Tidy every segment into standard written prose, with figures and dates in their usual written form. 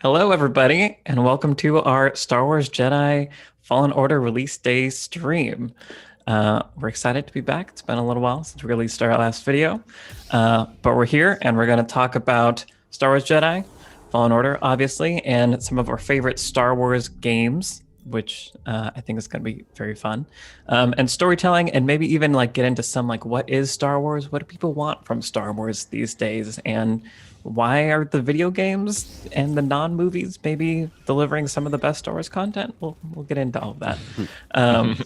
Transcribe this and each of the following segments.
Hello, everybody, and welcome to our Star Wars Jedi Fallen Order release day stream. We're excited to be back. It's been a little while since we released our last video, but we're here and we're going to talk about Star Wars Jedi Fallen Order, obviously, and some of our favorite Star Wars games, which I think is going to be very fun, and storytelling, and maybe even like get into some like what is Star Wars, what do people want from Star Wars these days, and why are the video games and the non-movies maybe delivering some of the best Star Wars content? We'll get into all of that. Um,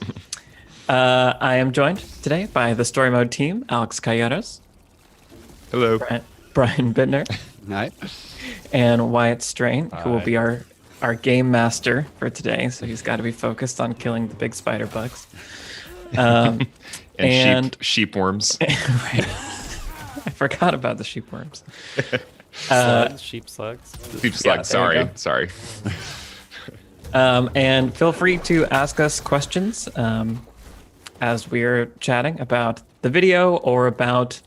I am joined today by the Story Mode team, Alex Calleros. Hello. Brian Bittner. Hi. And Wyatt Strain, who will be our game master for today. So he's got to be focused on killing the big spider bugs. And sheep worms. Right. I forgot about the sheep worms. Sheep slugs. Sheep slugs. Sorry. And feel free to ask us questions as we're chatting about the video or about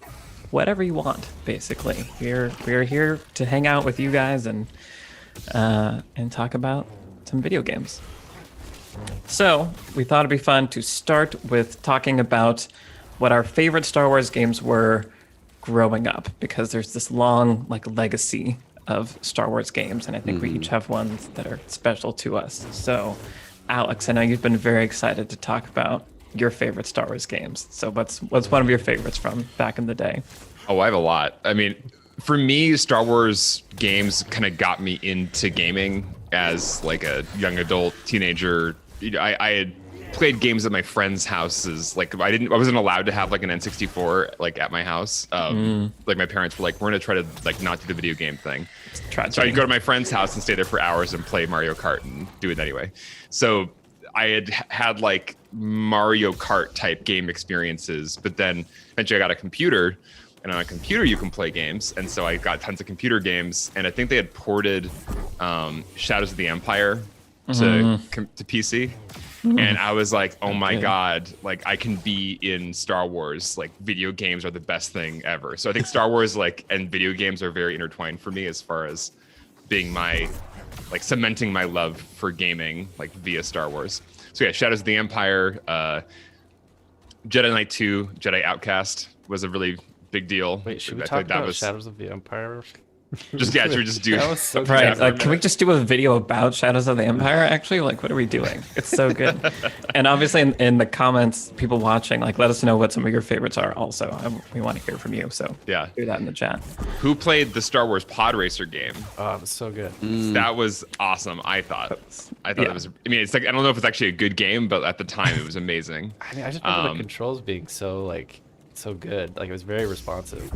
whatever you want. Basically, we're here to hang out with you guys and talk about some video games. So we thought it'd be fun to start with talking about what our favorite Star Wars games were growing up, because there's this long like legacy of Star Wars games, and I think we each have ones that are special to us. So Alex, I know you've been very excited to talk about your favorite Star Wars games. So what's one of your favorites from back in the day? Oh, I have a lot. I mean, for me, Star Wars games kind of got me into gaming as like a young adult teenager. I had played games at my friends' houses. Like I wasn't allowed to have like an N64 like at my house. Like my parents were like, we're gonna try to like not do the video game thing. So I'd go to my friend's house and stay there for hours and play Mario Kart and do it anyway. So I had like Mario Kart type game experiences, but then eventually I got a computer, and on a computer you can play games. And so I got tons of computer games, and I think they had ported Shadows of the Empire to PC. And I was like, oh my God, like I can be in Star Wars. Like video games are the best thing ever. So I think Star Wars and video games are very intertwined for me as far as being cementing my love for gaming like via Star Wars. So yeah, Shadows of the Empire, Jedi Knight 2, Jedi Outcast was a really big deal. Wait, should we talk about Shadows of the Empire? Should we just do That was so Right. Like, can we just do a video about Shadows of the Empire? Actually, like, what are we doing? It's so good. And obviously, in the comments, people watching, like, let us know what some of your favorites are. Also, we want to hear from you. So yeah, do that in the chat. Who played the Star Wars Pod Racer game? Oh, it was so good. That was awesome. I thought it was. I mean, it's like I don't know if it's actually a good game, but at the time, it was amazing. I mean, I just remember the controls being so good. Like it was very responsive.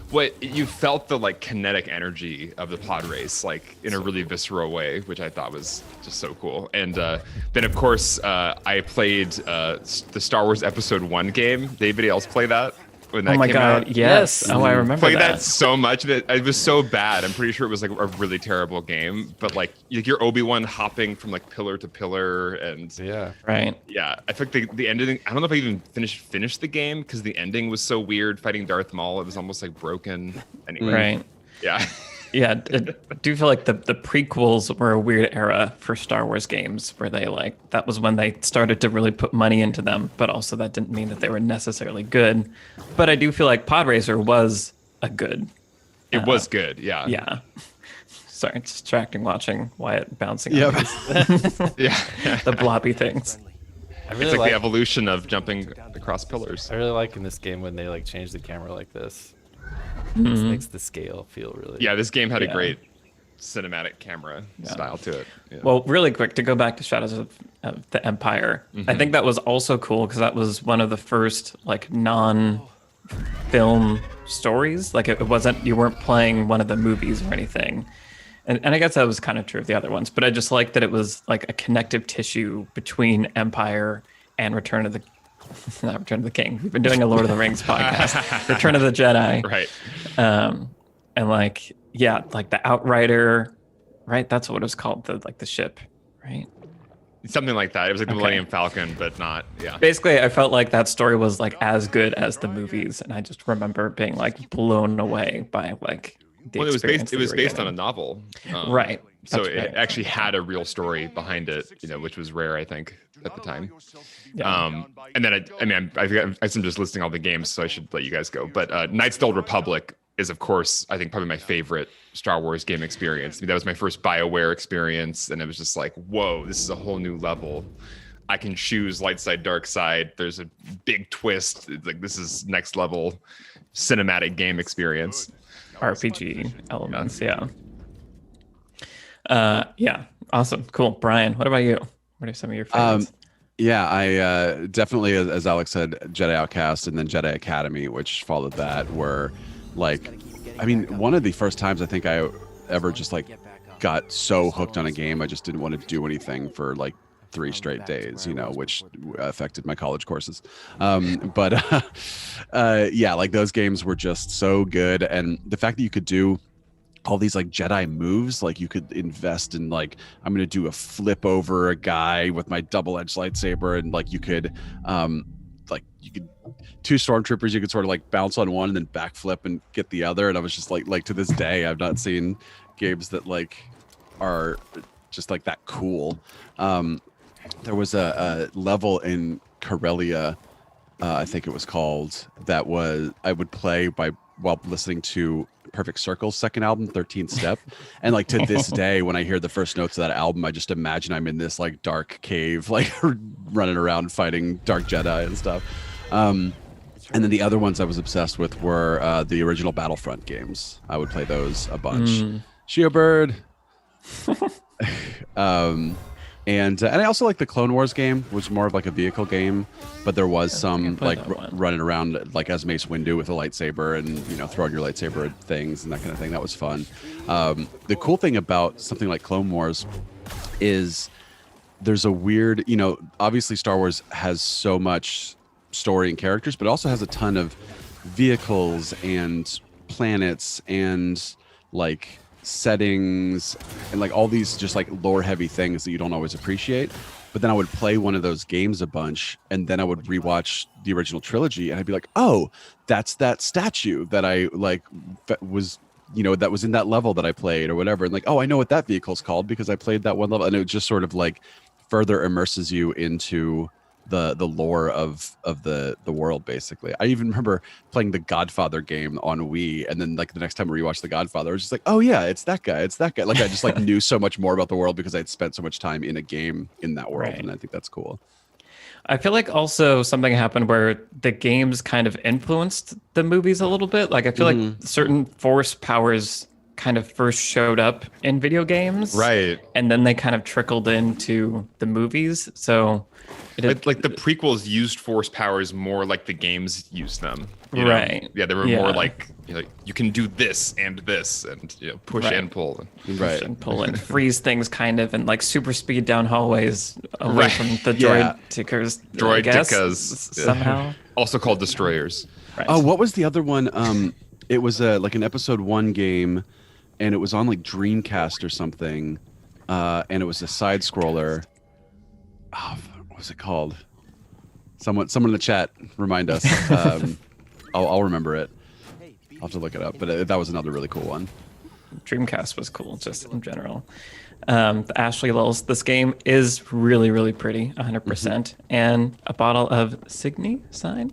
What you felt the like kinetic energy of the pod race like in a really visceral way, which I thought was just so cool. And then of course I played the Star Wars Episode 1 game. Did anybody else play that when that came out? Yes. Oh, I remember played that so much that it was so bad. I'm pretty sure it was like a really terrible game, but like you're Obi-Wan hopping from like pillar to pillar, and right. Yeah, I think the ending. I don't know if I even finished the game because the ending was so weird. Fighting Darth Maul, it was almost like broken. Anyway, Right. Yeah. Yeah, I do feel like the prequels were a weird era for Star Wars games, where that was when they started to really put money into them, but also that didn't mean that they were necessarily good. But I do feel like Pod Racer was a good. It was good, yeah. Yeah. Sorry, it's distracting watching Wyatt bouncing Yeah. on the blobby things. It's like the evolution of jumping across pillars. I really like in this game when they like change the camera like this. This makes the scale feel really. Yeah, this game had a great cinematic camera style to it. Yeah. Well, really quick, to go back to Shadows of the Empire, I think that was also cool because that was one of the first like non-film stories. Like you weren't playing one of the movies or anything. And I guess that was kind of true of the other ones, but I just liked that it was like a connective tissue between Empire and Return of the King. We've been doing a Lord of the Rings podcast, Return of the Jedi. Right. And like the Outrider, right? That's what it was called, the ship, right? Something like that. It was like the Millennium Falcon, but not, yeah. Basically, I felt like that story was like as good as the movies, and I just remember being like blown away by like the Well, it was experience based that we were based on getting. a novel. Right. So That's it great. actually had a real story behind it, which was rare, I think, at the time. Yeah. And then I'm just listing all the games, so I should let you guys go. But Knights of the Old Republic is, of course, I think probably my favorite Star Wars game experience. That was my first BioWare experience, and it was just like, whoa, this is a whole new level. I can choose light side, dark side. There's a big twist. It's like, this is next level cinematic game experience. RPG elements, yeah. Yeah, awesome, cool. Brian, what about you? What are some of your favorites? Yeah, I definitely, as Alex said, Jedi Outcast and then Jedi Academy, which followed that, were like, I mean, one of the first times I think I ever just like got so hooked on a game, I just didn't want to do anything for like 3 straight days, which affected my college courses. But yeah, like those games were just so good. And the fact that you could do all these like Jedi moves, like you could invest in like, I'm going to do a flip over a guy with my double-edged lightsaber. And like you could 2 stormtroopers, you could sort of like bounce on one and then backflip and get the other. And I was just like to this day, I've not seen games that like are just like that cool. There was a level in Corellia, I think it was called, that was I would play while listening to Perfect Circle's second album, 13th Step. And like to this day, when I hear the first notes of that album, I just imagine I'm in this like dark cave, like running around fighting dark Jedi and stuff. And then the other ones I was obsessed with were the original Battlefront games. I would play those a bunch. Shio Bird. And I also like the Clone Wars game, which was more of like a vehicle game, but there was some like running around like as Mace Windu with a lightsaber and throwing your lightsaber at things and that kind of thing. That was fun. The cool thing about something like Clone Wars is there's a weird, obviously Star Wars has so much story and characters, but it also has a ton of vehicles and planets and like settings and like all these just like lore heavy things that you don't always appreciate. But then I would play one of those games a bunch and then I would rewatch the original trilogy and I'd be like, oh, that's that statue that I like was that was in that level that I played or whatever, and like, oh, I know what that vehicle's called because I played that one level. And it just sort of like further immerses you into the lore of the world, basically. I even remember playing the Godfather game on Wii, and then like the next time I rewatched the Godfather, I was just like, oh yeah, it's that guy. Like I just like knew so much more about the world because I'd spent so much time in a game in that world. Right. And I think that's cool. I feel like also something happened where the games kind of influenced the movies a little bit. Like I feel like certain force powers kind of first showed up in video games, right? And then they kind of trickled into the movies. So like the prequels used force powers more like the games used them, right? Yeah, they were more like you can do this and push and pull, and pull and freeze things, kind of, and like super speed down hallways away from the droid tickers. Somehow, also called destroyers. Right. Oh, what was the other one? It was like an episode 1 game, and it was on like Dreamcast or something, and it was a side scroller. Oh, what was it called? Someone in the chat remind us. I'll remember it. I'll have to look it up. But that was another really cool one. Dreamcast was cool, just in general. The Ashley Lulz, this game is really, really pretty, 100%. And a bottle of Signy sign.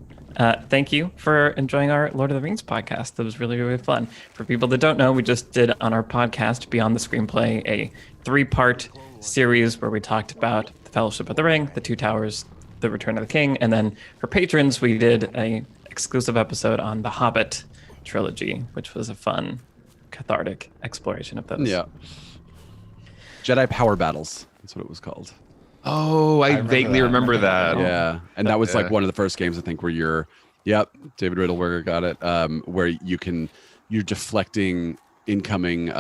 Thank you for enjoying our Lord of the Rings podcast. That was really, really fun. For people that don't know, we just did on our podcast, Beyond the Screenplay, a 3-part series where we talked about the Fellowship of the Ring, the Two Towers, the Return of the King, and then for patrons, we did a exclusive episode on the Hobbit trilogy, which was a fun, cathartic exploration of those. Yeah. Jedi Power Battles. That's what it was called. Oh, I vaguely remember that. Yeah. And that was like one of the first games, I think, where David Riddleberger got it, where you're deflecting incoming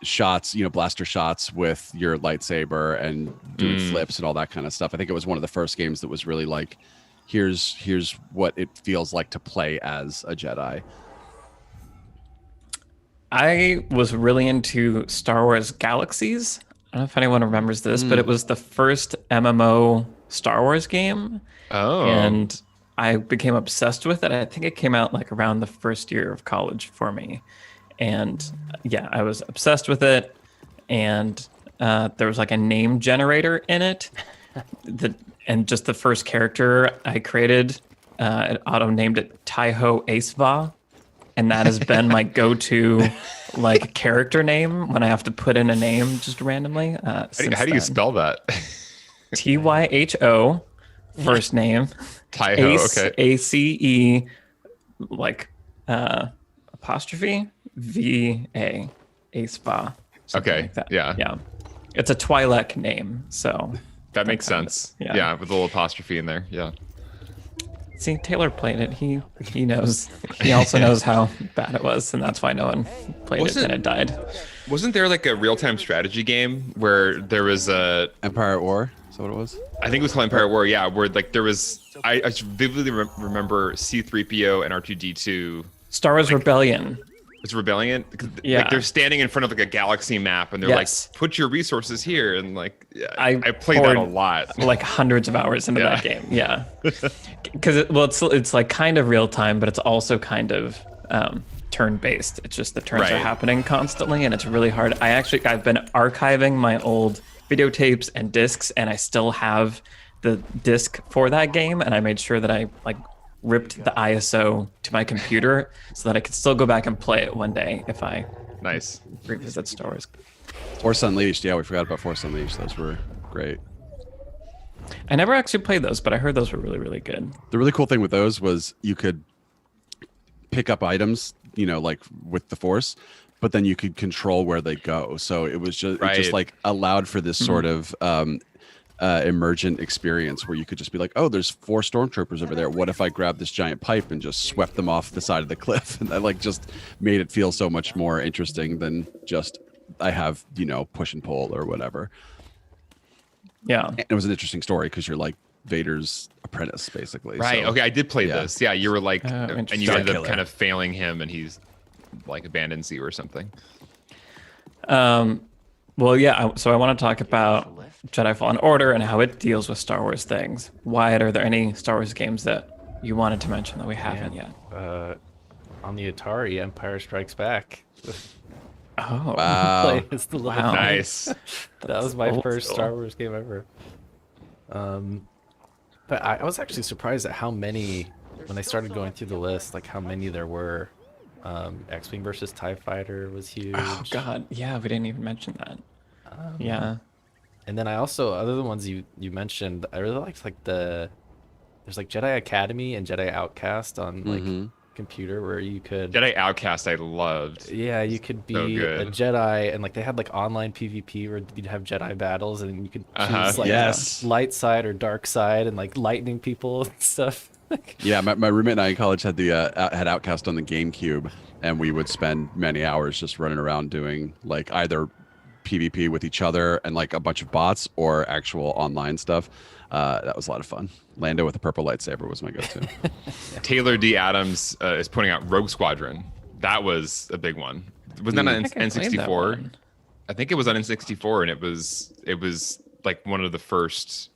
shots, blaster shots with your lightsaber and doing flips and all that kind of stuff. I think it was one of the first games that was really like, here's what it feels like to play as a Jedi. I was really into Star Wars Galaxies. I don't know if anyone remembers this, but it was the first MMO Star Wars game. Oh. And I became obsessed with it. I think it came out like around the first year of college for me. And yeah, I was obsessed with it. and there was like a name generator in it. And just the first character I created, it auto named it Taiho Aceva, and that has been my go-to like character name when I have to put in a name just randomly. How do you spell that? Tyho, first name. Taiho, okay. ACE, like apostrophe VA, Aceva. Okay, Like that. yeah. Yeah. It's a Twi'lek name, so That makes sense. Yeah, with a little apostrophe in there. Yeah. See, Taylor played it. He knows. He also knows how bad it was, and that's why no one played it and it died. Wasn't there like a real-time strategy game where there was a Empire at War? Is that what it was? I think it was called Empire War, yeah, where like there was I vividly remember C-3PO and R2-D2. Star Wars Rebellion. It's Rebellion. Yeah. Like they're standing in front of like a galaxy map, and they're like, "Put your resources here." And like, I played that a lot, like hundreds of hours into that game. Yeah, because it's like kind of real time, but it's also kind of turn based. It's just the turns are happening constantly, and it's really hard. I've been archiving my old videotapes and discs, and I still have the disc for that game, and I made sure that I like ripped the ISO to my computer so that I could still go back and play it one day if I revisit Star Wars. Force Unleashed. Yeah, we forgot about Force Unleashed. Those were great. I never actually played those, but I heard those were really, really good. The really cool thing with those was you could pick up items, like with the Force, but then you could control where they go. So it was just, it just like allowed for this sort of emergent experience where you could just be like, oh, there's 4 stormtroopers over there. What if I grabbed this giant pipe and just swept them off the side of the cliff? And that like just made it feel so much more interesting than just I have, push and pull or whatever. Yeah. And it was an interesting story because you're like Vader's apprentice, basically. Right. So, okay, I did play this. Yeah, you were like, and you ended up killer. kind of failing him, and he's like abandons you or something. Well, yeah. So I want to talk about Jedi Fallen Order and how it deals with Star Wars things. Wyatt, are there any Star Wars games that you wanted to mention that we haven't yet? On the Atari, Empire Strikes Back. Oh, wow. It's the little Wow. Nice. That was my first Star Wars game ever. But I was actually surprised at how many, when I started going through the list, like how many there were. X-Wing versus TIE Fighter was huge. Oh God, yeah, we didn't even mention that. Yeah. And then I also, other than ones you mentioned, I really liked like there's like Jedi Academy and Jedi Outcast on like computer where you could Jedi Outcast I loved. Yeah, you could be a Jedi, and like they had like online PvP where you'd have Jedi battles, and you could choose like light side or dark side, and like lightning people and stuff. Yeah, my roommate and I in college had had Outcast on the GameCube, and we would spend many hours just running around doing like either PvP with each other and like a bunch of bots or actual online stuff. That was a lot of fun. Lando with a purple lightsaber was my go-to. Taylor D. Adams is pointing out Rogue Squadron. That was a big one. Wasn't that on N64? I think it was on N64, and it was like one of the first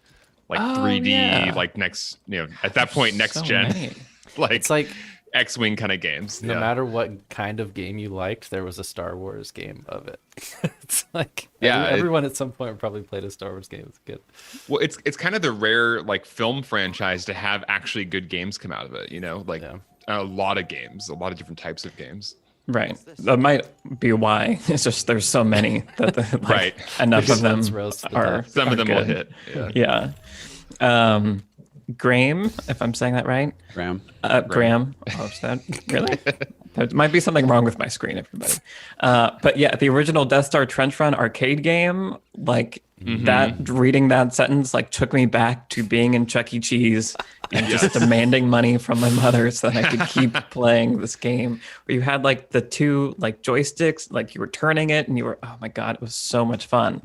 like 3D like next at that point next gen like it's like X-Wing kind of games. No matter what kind of game you liked, there was a Star Wars game of it. It's like everyone at some point probably played a Star Wars game as a kid. Well, it's kind of the rare like film franchise to have actually good games come out of it. A lot of games, a lot of different types of games. Right. That might be why. It's just there's so many that enough of them are. Some of them good. will hit. Yeah. Graham, if I'm saying that right. Graham. Graham. Oh, is that really? There might be something wrong with my screen, everybody. But yeah, the original Death Star Trench Run arcade game, like that, reading that sentence, like took me back to being in Chuck E. Cheese and just demanding money from my mother so that I could keep playing this game. Where you had like the 2 like joysticks, like you were turning it, and you were, oh my God, it was so much fun.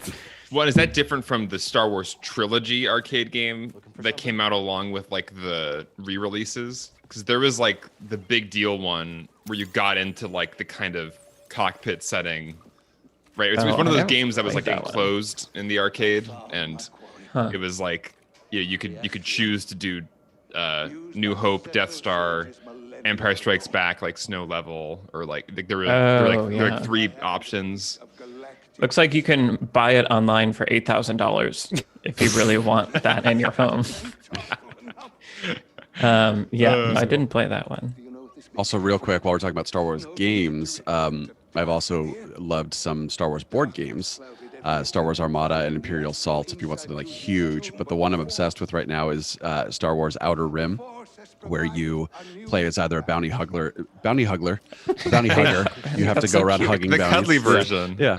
Well, is that different from the Star Wars trilogy arcade game that came out along with like the re-releases? Because there was like the big deal one where you got into like the kind of cockpit setting, right? It was one of those games that was like enclosed in the arcade, and it was like you could choose to do New Hope, Death Star, Empire Strikes Back, like Snow Level, or like there were 3 options. Looks like you can buy it online for $8,000 if you really want that in your home. I didn't play that one. Also, real quick, while we're talking about Star Wars games, I've also loved some Star Wars board games. Star Wars Armada and Imperial Assault, if you want something like huge. But the one I'm obsessed with right now is Star Wars Outer Rim, where you play as either a bounty hugger. You have to go around hugging the bounties. cuddly version. Yeah.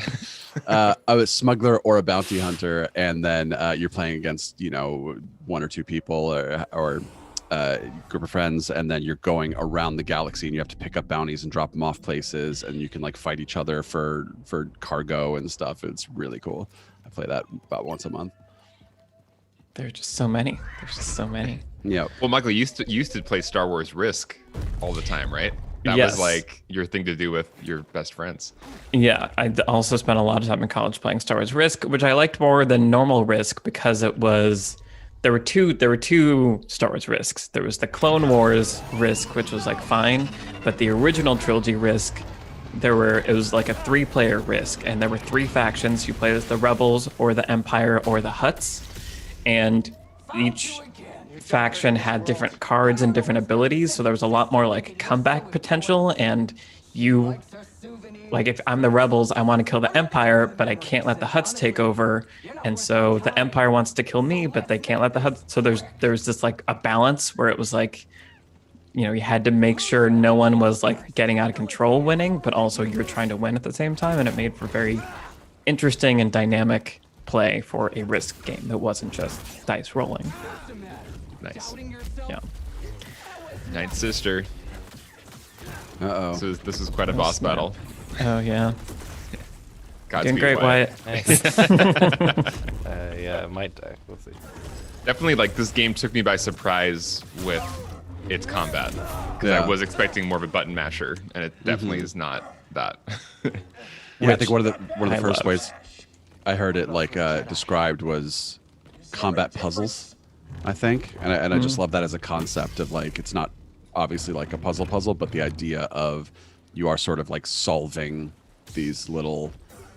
A smuggler or a bounty hunter, and then you're playing against, one or two people or group of friends, and then you're going around the galaxy and you have to pick up bounties and drop them off places, and you can like fight each other for cargo and stuff. It's really cool. I play that about once a month. There's just so many. Yeah. Well, Michael, you used to play Star Wars Risk all the time, right? That Yes. was like your thing to do with your best friends. Yeah, I also spent a lot of time in college playing Star Wars Risk, which I liked more than normal Risk because it was there were two Star Wars Risks. There was the Clone Wars Risk, which was like fine, but the original trilogy Risk, it was like a 3-player Risk, and there were 3 factions. You played as the Rebels or the Empire or the Hutts, and each faction had different cards and different abilities, so there was a lot more like comeback potential. And you, like, if I'm the Rebels, I want to kill the Empire, but I can't let the Hutts take over, and so the Empire wants to kill me, but they can't let the Hutts. So there's this like a balance where it was like, you had to make sure no one was like getting out of control winning, but also you're trying to win at the same time, and it made for very interesting and dynamic play for a Risk game that wasn't just dice rolling. Nice. Yeah. Ninth Sister. Uh-oh. This is quite a boss battle. Oh yeah. Godspeed, Doing great, Wyatt. Yeah, it might die. We'll see. Definitely, like, this game took me by surprise with its combat, because Yeah. I was expecting more of a button masher, and it definitely is not that. Yeah, I think one of the I first love. ways I heard it like described was combat puzzles, I think, and I just love that as a concept of like, it's not obviously like a puzzle, but the idea of you are sort of like solving these little,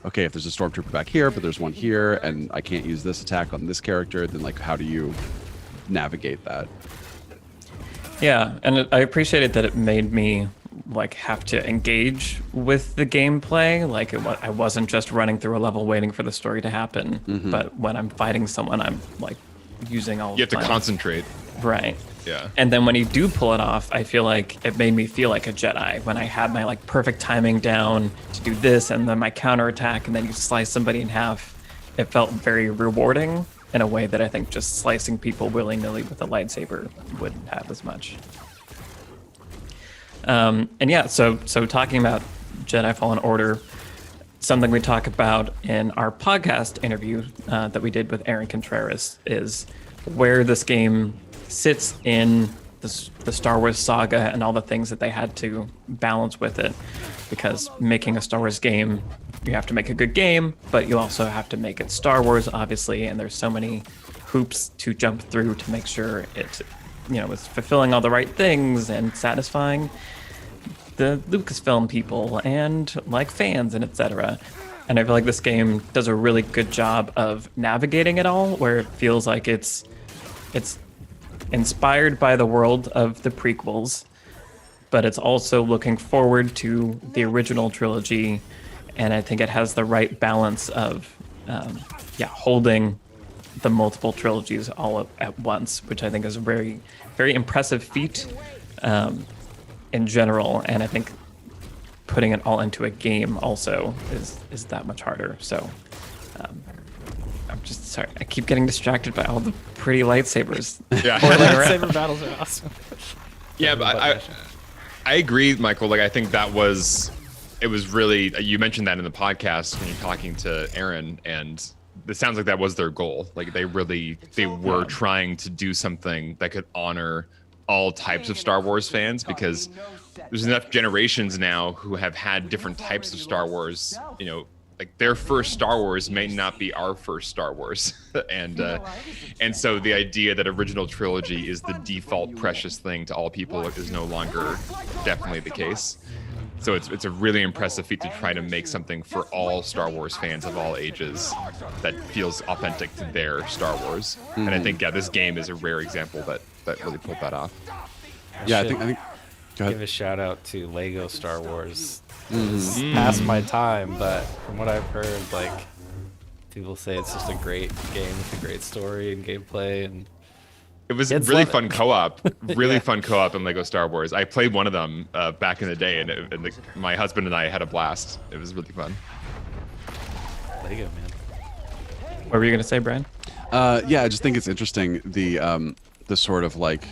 okay, if there's a stormtrooper back here, but there's one here, and I can't use this attack on this character, then like how do you navigate that? Yeah, and I appreciated that it made me like have to engage with the gameplay. Like I wasn't just running through a level waiting for the story to happen, but when I'm fighting someone, I'm like using all. You have to concentrate. Right. Yeah. And then when you do pull it off, I feel like it made me feel like a Jedi when I had my like perfect timing down to do this, and then my counterattack, and then you slice somebody in half. It felt very rewarding in a way that I think just slicing people willy-nilly with a lightsaber wouldn't have as much. And yeah, so talking about Jedi Fallen Order, something we talk about in our podcast interview that we did with Aaron Contreras is where this game sits in the Star Wars saga and all the things that they had to balance with it. Because making a Star Wars game, you have to make a good game, but you also have to make it Star Wars, obviously, and there's so many hoops to jump through to make sure it, is fulfilling all the right things and satisfying the Lucasfilm people and like fans and etc. And I feel like this game does a really good job of navigating it all, where it feels like it's inspired by the world of the prequels, but it's also looking forward to the original trilogy, and I think it has the right balance of holding the multiple trilogies all at once, which I think is a very, very impressive feat in general, and I think putting it all into a game also is that much harder. So I'm just sorry, I keep getting distracted by all the pretty lightsabers. Yeah. Lightsaber battles are awesome. Yeah, but I agree, Michael. Like, I think it was really, you mentioned that in the podcast when you're talking to Aaron, and it sounds like that was their goal. Like they were trying to do something that could honor all types of Star Wars fans, because there's enough generations now who have had different types of Star Wars. Like their first Star Wars may not be our first Star Wars, and so the idea that original trilogy is the default precious thing to all people is no longer definitely the case. So it's a really impressive feat to try to make something for all Star Wars fans of all ages that feels authentic to their Star Wars. And I think this game is a rare example that really pulled that off. I think. Give a shout out to Lego Star Wars. It's past my time, but from what I've heard, like people say it's just a great game with a great story and gameplay, and it was really fun co-op, fun co-op in Lego Star Wars. I played one of them back in the day, and my husband and I had a blast. It was really fun. Lego, man. What were you gonna say, Brian? I just think it's interesting the sort of like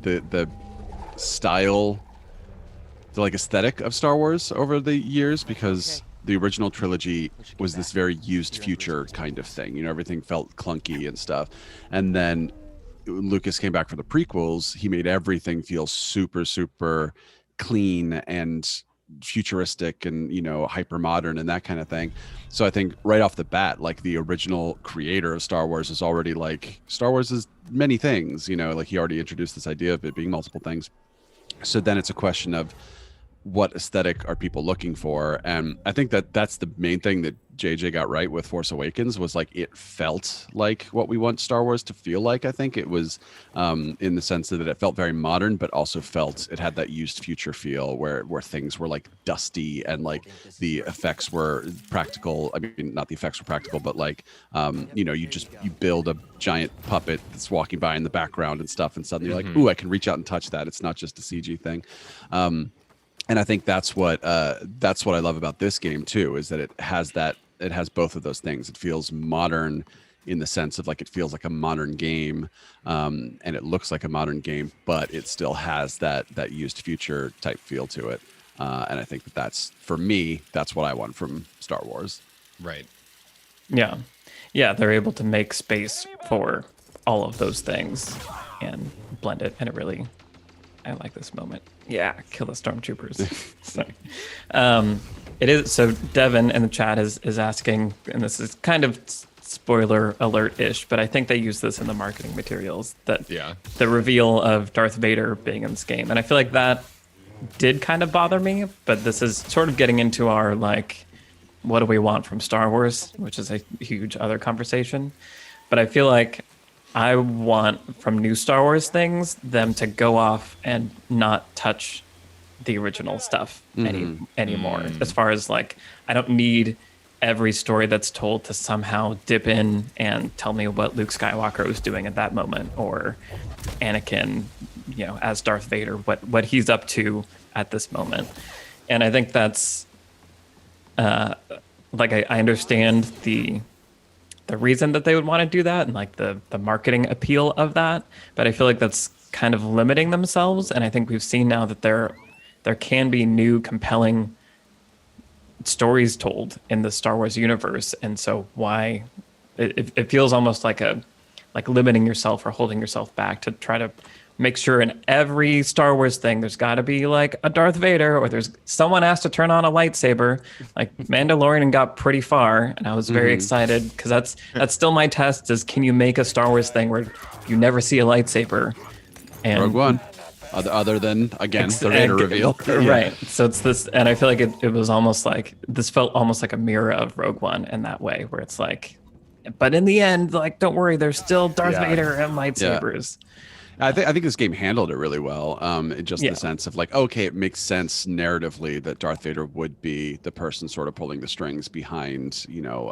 the style, the like aesthetic of Star Wars over the years, because the original trilogy was this very used future kind of thing. You know, everything felt clunky and stuff. And then Lucas came back for the prequels. He made everything feel super, super clean and futuristic and, you know, hyper modern and that kind of thing. So I think right off the bat, like the original creator of Star Wars is already like, Star Wars is many things, you know, like he already introduced this idea of it being multiple things. So then it's a question of what aesthetic are people looking for? And I think that that's the main thing that JJ got right with Force Awakens, was like it felt like what we want Star Wars to feel like. I think it was in the sense that it felt very modern, but also felt it had that used future feel where things were like dusty and like the effects were practical. I mean, not the effects were practical, but like you know, you build a giant puppet that's walking by in the background and stuff, and suddenly you're like, ooh, I can reach out and touch that. It's not just a CG thing. And I think that's what I love about this game too, is that it has both of those things. It feels modern in the sense of like it feels like a modern game, and it looks like a modern game, but it still has that used future type feel to it. And I think that's, for me, that's what I want from Star Wars. Right. Yeah. Yeah, they're able to make space for all of those things and blend it, and I like this moment. Yeah, kill the stormtroopers. Sorry. It is, so Devin in the chat is asking, and this is kind of spoiler alert-ish, but I think they use this in the marketing materials, that the reveal of Darth Vader being in this game. And I feel like that did kind of bother me, but this is sort of getting into our, like, what do we want from Star Wars, which is a huge other conversation. But I feel like I want, from new Star Wars things, them to go off and not touch the original stuff anymore. As far as like, I don't need every story that's told to somehow dip in and tell me what Luke Skywalker was doing at that moment, or Anakin, you know, as Darth Vader, what he's up to at this moment. And I think that's like I understand the reason that they would want to do that and like the marketing appeal of that, but I feel like that's kind of limiting themselves. And I think we've seen now that there can be new compelling stories told in the Star Wars universe. And so why it feels almost like limiting yourself or holding yourself back to try to make sure in every Star Wars thing there's got to be like a Darth Vader, or there's someone has to turn on a lightsaber. Like Mandalorian got pretty far, and I was very excited because that's still my test, is can you make a Star Wars thing where you never see a lightsaber? And Rogue One, other than again the Vader reveal, right? So it's this, and I feel like it was almost like this felt almost like a mirror of Rogue One in that way, where it's like, but in the end, like, don't worry, there's still Darth Vader and lightsabers. I think this game handled it really well. Just the sense of like, okay, it makes sense narratively that Darth Vader would be the person sort of pulling the strings behind, you know,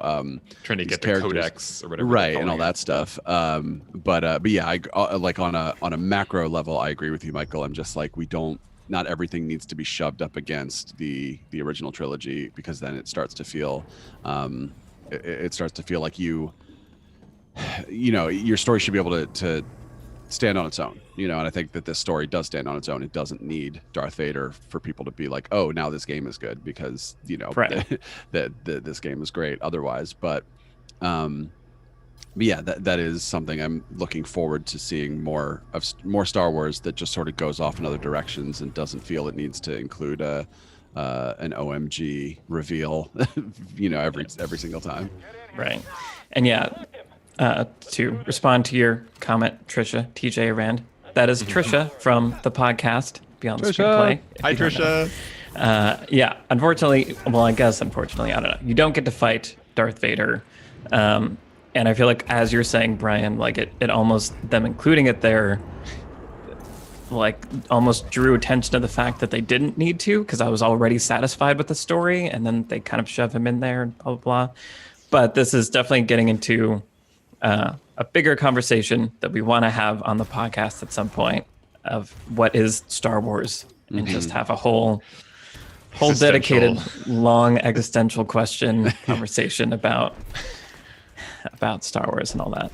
trying to get the codex or whatever, right, and all that stuff. But yeah, I like on a macro level, I agree with you, Michael. I'm just like, not everything needs to be shoved up against the original trilogy, because then it starts to feel, it starts to feel like you know, your story should be able to stand on its own, you know, and I think that this story does stand on its own. It doesn't need Darth Vader for people to be like, oh, now this game is good, because, you know, this game is great otherwise. But yeah, that is something I'm looking forward to seeing more Star Wars that just sort of goes off in other directions and doesn't feel it needs to include an OMG reveal, you know, every single time. Right. And yeah, to respond to your comment, Trisha, TJ Rand, that is Trisha from the podcast Beyond the Screenplay. Hi, Trisha. Yeah, unfortunately, well, I guess unfortunately, I don't know. You don't get to fight Darth Vader. And I feel like, as you're saying, Brian, like it almost, them including it there, like almost drew attention to the fact that they didn't need to, because I was already satisfied with the story, and then they kind of shove him in there and blah, blah, blah. But this is definitely getting into a bigger conversation that we want to have on the podcast at some point of what is Star Wars, and just have a whole dedicated long existential question conversation about Star Wars and all that.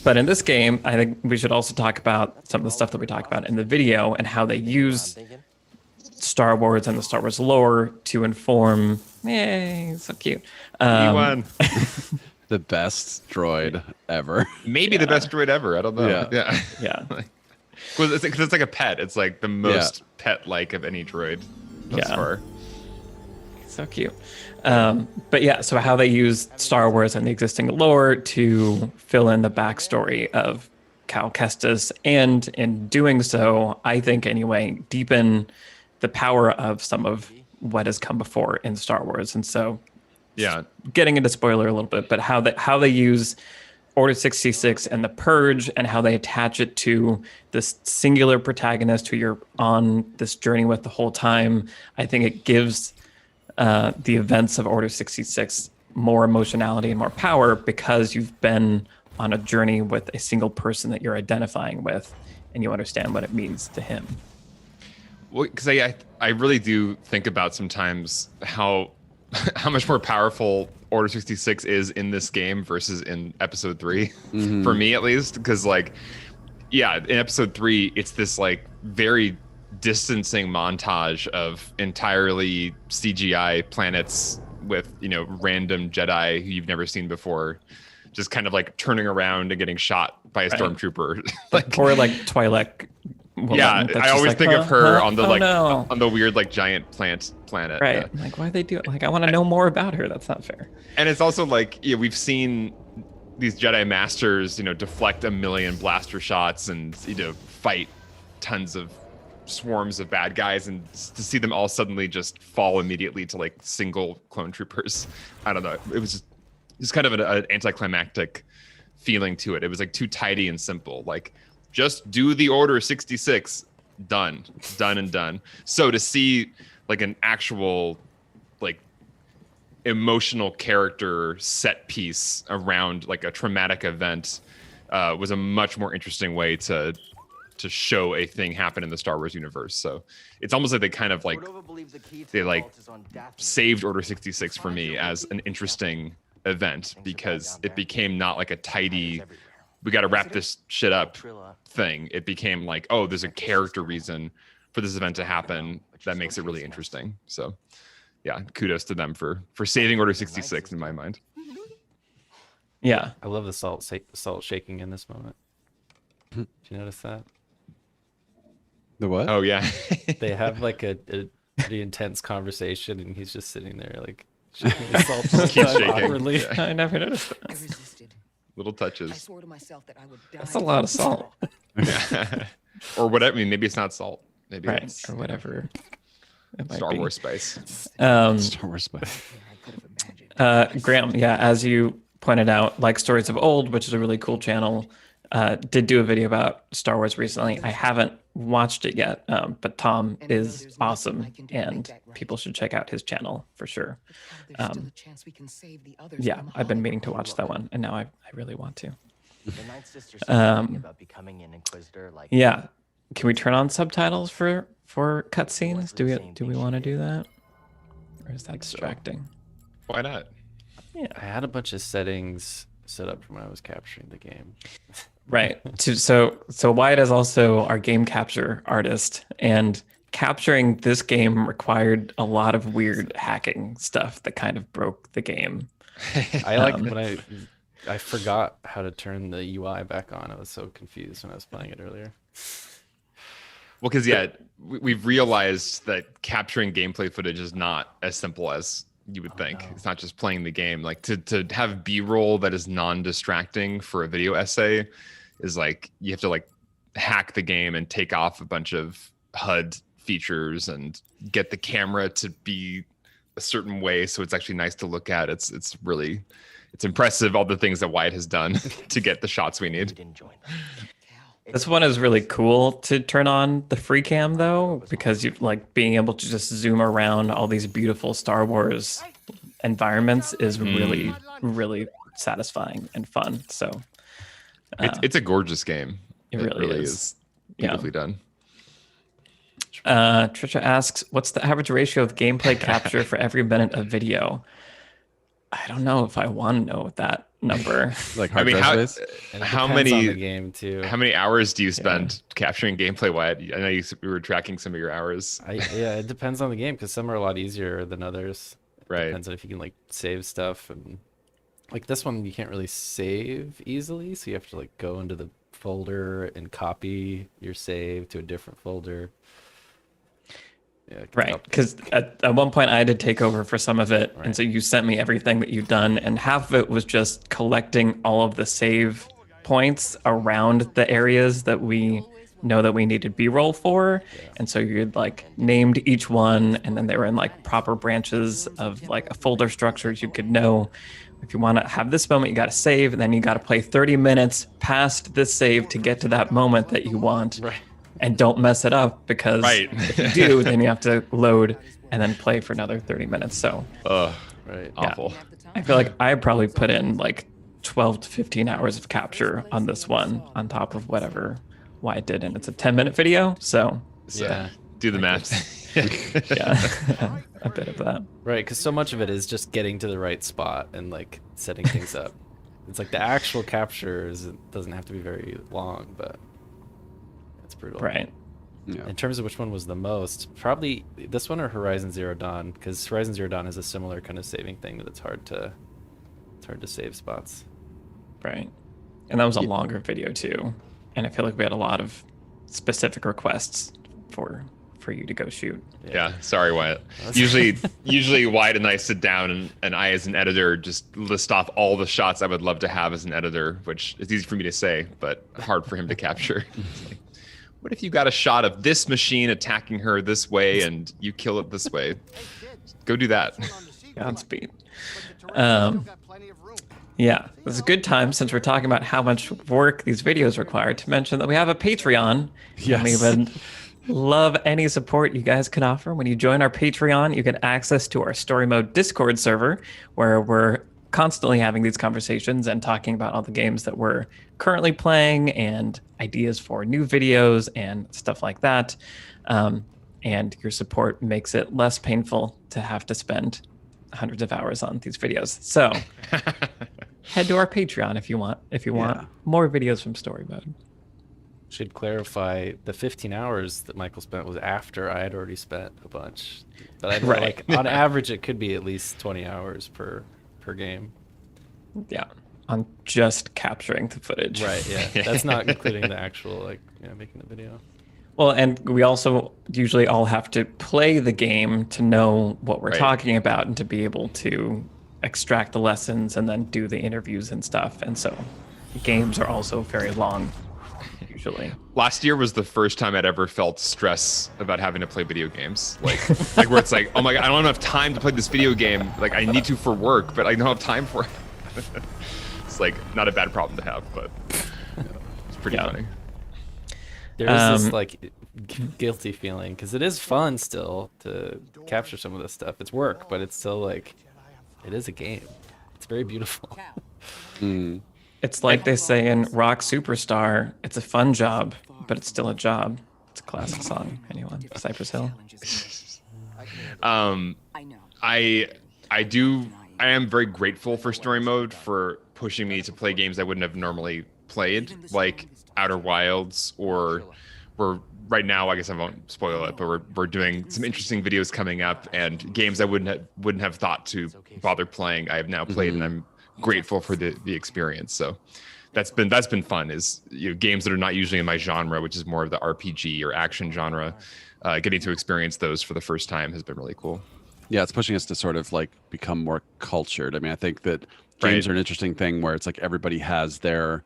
But in this game, I think we should also talk about some of the stuff that we talk about in the video and how they use Star Wars and the Star Wars lore to inform. Yay, so cute. E1. The best droid ever. Maybe the best droid ever. I don't know. Yeah. Because it's like a pet. It's like the most pet-like of any droid thus far. So cute. But yeah, so how they use Star Wars and the existing lore to fill in the backstory of Cal Kestis, and in doing so, I think anyway, deepen the power of some of what has come before in Star Wars. And so, getting into spoiler a little bit, but how they use Order 66 and the Purge, and how they attach it to this singular protagonist who you're on this journey with the whole time. I think it gives the events of Order 66 more emotionality and more power, because you've been on a journey with a single person that you're identifying with, and you understand what it means to him. Well, because I really do think about sometimes how much more powerful Order 66 is in this game versus in Episode 3, for me at least. Because in Episode 3, it's this like very distancing montage of entirely CGI planets with, random Jedi who you've never seen before, just kind of like turning around and getting shot by a stormtrooper. Or like Twi'lek. I always think of her on the on the weird like giant planet. Right. Yeah. Like, why'd they do it? Like, I want to know more about her. That's not fair. And it's also like, we've seen these Jedi Masters, deflect a million blaster shots and, fight tons of swarms of bad guys, and to see them all suddenly just fall immediately to like single clone troopers. I don't know. It was kind of an anticlimactic feeling to it. It was like too tidy and simple. Like, just do the Order 66, done and done. So to see like an actual like emotional character set piece around like a traumatic event was a much more interesting way to show a thing happen in the Star Wars universe. So it's almost like they kind of like saved Order 66 for me as an interesting event, because it became not like a tidy, we got to wrap this shit up thing. It became like, oh, there's a character reason for this event to happen that makes it really interesting. So yeah, kudos to them for saving Order 66 in my mind. Yeah. I love the salt shaking in this moment. Did you notice that? The what? Oh yeah. They have like a pretty intense conversation, and he's just sitting there like shaking the salt Keeps shaking. awkwardly. Yeah. I never noticed that. I resisted. Little touches. I swore to myself that I would die. That's a lot of salt. Or whatever. I mean, maybe it's not salt. Maybe Right. it's Or whatever. It might Star be. Wars spice. Star Wars spice. I could have imagined. Graham, yeah, as you pointed out, like Stories of Old, which is a really cool channel, did do a video about Star Wars recently. I haven't watched it yet, but Tom is awesome, and people should check out his channel for sure. There's still a chance we can save the others Yeah, from I've been Hollywood. meaning to watch that one, and now I really want to. The Ninth Sister said something about becoming an Inquisitor. Like, Yeah, can we turn on subtitles for cutscenes? Do we want to do that, or is that distracting? Why not? I had a bunch of settings set up for when I was capturing the game. Right. So Wyatt is also our game capture artist, and capturing this game required a lot of weird hacking stuff that kind of broke the game. I like when I forgot how to turn the UI back on. I was so confused when I was playing it earlier. Well, because we've realized that capturing gameplay footage is not as simple as you would think. It's not just playing the game. Like to have B-roll that is non-distracting for a video essay is like, you have to like hack the game and take off a bunch of HUD features and get the camera to be a certain way so it's actually nice to look at. It's impressive, all the things that Wyatt has done to get the shots we We need. didn't join. This one is really cool to turn on the free cam though, because you like being able to just zoom around all these beautiful Star Wars environments is really, really satisfying and fun. So It's a gorgeous game. It really is. Beautifully done. Trisha asks, what's the average ratio of gameplay capture for every minute of video? I don't know if I want to know that number. Like I hard mean, drive space? And it how depends on many the game too. how many hours do you spend capturing gameplay, Wyatt? I know we were tracking some of your hours. Yeah, it depends on the game because some are a lot easier than others. Right. Depends on if you can like save stuff, and like this one you can't really save easily, so you have to like go into the folder and copy your save to a different folder. Yeah, it can Right, help. because at one point I had to take over for some of it, and so you sent me everything that you'd done, and half of it was just collecting all of the save points around the areas that we know that we needed B-roll for, and so you'd like named each one, and then they were in like proper branches of like a folder structures. You could know if you want to have this moment, you got to save, and then you got to play 30 minutes past this save to get to that moment that you want. Right. And don't mess it up, because Right. if you do, then you have to load and then play for another 30 minutes. So Ugh, Right. awful. I feel like I probably put in like 12 to 15 hours of capture on this one on top of whatever Wyatt did. And it's a 10-minute video. So So, Yeah. do the math. yeah, a bit of that. Right, because so much of it is just getting to the right spot and like setting things up. It's like the actual captures, it doesn't have to be very long, but it's brutal. Right. Yeah. In terms of which one was the most, probably this one or Horizon Zero Dawn, because Horizon Zero Dawn is a similar kind of saving thing that it's hard to save spots. Right. And that was a longer video too. And I feel like we had a lot of specific requests for you to go shoot. Yeah, sorry, Wyatt. Usually Wyatt and I sit down and I, as an editor, just list off all the shots I would love to have as an editor, which is easy for me to say, but hard for him to capture. It's like, what if you got a shot of this machine attacking her this way and you kill it this way? Go do that. Godspeed. Yeah, it's a good time, since we're talking about how much work these videos require, to mention that we have a Patreon. Yes. And we would love any support you guys can offer. When you join our Patreon, you get access to our Story Mode Discord server, where we're constantly having these conversations and talking about all the games that we're currently playing and ideas for new videos and stuff like that. And your support makes it less painful to have to spend hundreds of hours on these videos. So head to our Patreon if you want Yeah. more videos from Story Mode. Should clarify, the 15 hours that Michael spent was after I had already spent a bunch. But I know, Right. like on average it could be at least 20 hours per game. Yeah, on just capturing the footage. Right, yeah. That's not including the actual making the video. Well, and we also usually all have to play the game to know what we're Right. talking about and to be able to extract the lessons and then do the interviews and stuff. And so games are also very long, usually. Last year was the first time I'd ever felt stress about having to play video games. Like where it's like, oh my God, I don't have enough time to play this video game. Like I need to for work, but I don't have time for it. It's like not a bad problem to have, but it's pretty Yeah. funny. There is this like guilty feeling because it is fun still to capture some of this stuff. It's work, but it's still like it is a game. It's very beautiful. It's like they say in Rock Superstar, it's a fun job, but it's still a job. It's a classic song. Anyone? Cypress Hill? I am very grateful for Story Mode for pushing me to play games I wouldn't have normally played, like Outer Wilds, or right now, I guess I won't spoil it, but we're doing some interesting videos coming up, and games I wouldn't have thought to bother playing, I have now played, and I'm grateful for the experience. So that's been fun, is games that are not usually in my genre, which is more of the RPG or action genre. Getting to experience those for the first time has been really cool. Yeah, it's pushing us to sort of like become more cultured. I mean, I think that games are an interesting thing where it's like everybody has their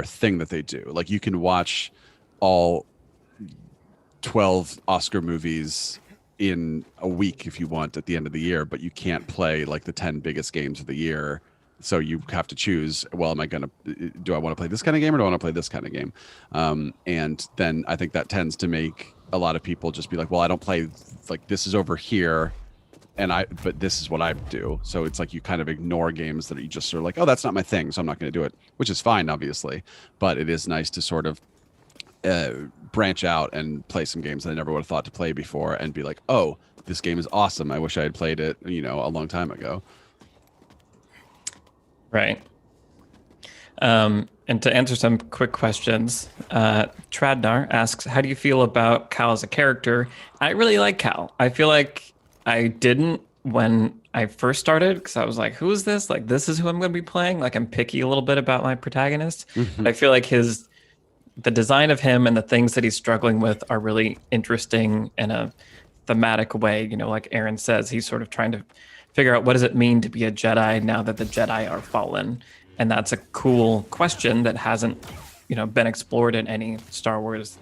thing that they do. Like you can watch all 12 Oscar movies in a week if you want at the end of the year, but you can't play like the 10 biggest games of the year. So you have to choose, well, do I want to play this kind of game or do I want to play this kind of game? And then I think that tends to make a lot of people just be like, well, I don't play, like, this is over here but this is what I do. So it's like you kind of ignore games that you just sort of like, oh, that's not my thing, so I'm not going to do it, which is fine, obviously. But it is nice to sort of branch out and play some games that I never would have thought to play before and be like, oh, this game is awesome. I wish I had played it, a long time ago. Right. And to answer some quick questions, Tradnar asks, how do you feel about Cal as a character? I really like Cal. I feel like I didn't when I first started because I was like, who is this? Like, this is who I'm going to be playing. Like, I'm picky a little bit about my protagonist. But I feel like the design of him and the things that he's struggling with are really interesting in a thematic way. Like Aaron says, he's sort of trying to figure out what does it mean to be a Jedi now that the Jedi are fallen. And that's a cool question that hasn't, been explored in any Star Wars,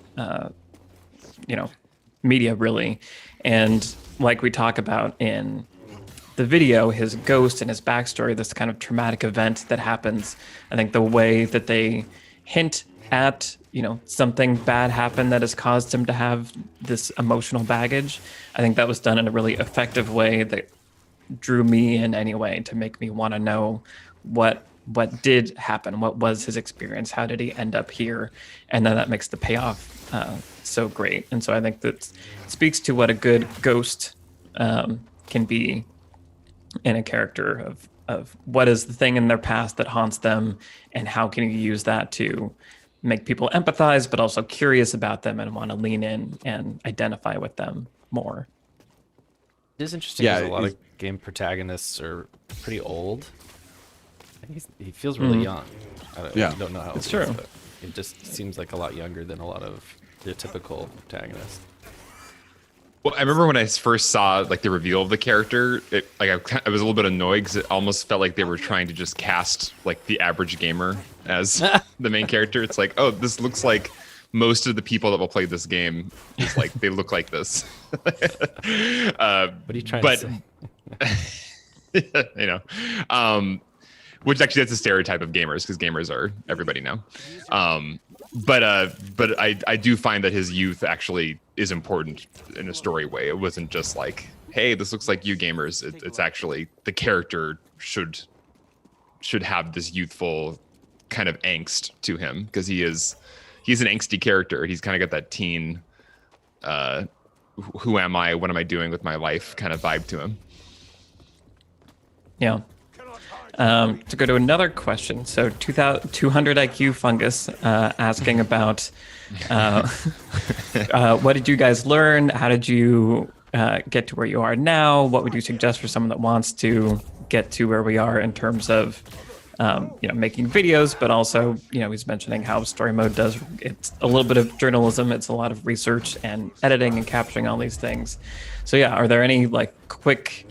media really. And like we talk about in the video, his ghost and his backstory, this kind of traumatic event that happens. I think the way that they hint at, something bad happened that has caused him to have this emotional baggage. I think that was done in a really effective way that drew me in anyway to make me want to know what did happen, what was his experience, how did he end up here, and then that makes the payoff so great. And so I think that speaks to what a good ghost can be in a character of what is the thing in their past that haunts them, and how can you use that to make people empathize but also curious about them and want to lean in and identify with them more. It is interesting because a lot of game protagonists are pretty old. He feels really young. I don't know how it's old true. But it just seems like a lot younger than a lot of the typical protagonists. Well, I remember when I first saw like the reveal of the character, I was a little bit annoyed because it almost felt like they were trying to just cast like the average gamer as the main character. It's like, oh, this looks like most of the people that will play this game. It's like they look like this. What are you trying to say? Which actually that's a stereotype of gamers because gamers are everybody now. But I do find that his youth actually is important in a story way. It wasn't just like, hey, this looks like you gamers. It's actually the character should have this youthful kind of angst to him because he's an angsty character. He's kind of got that teen, who am I? What am I doing with my life? Kind of vibe to him. Yeah. To go to another question, so 200 IQ Fungus asking about what did you guys learn? How did you get to where you are now? What would you suggest for someone that wants to get to where we are in terms of making videos, but also, he's mentioning how story mode it's a little bit of journalism, it's a lot of research and editing and capturing all these things. So yeah, are there any like quick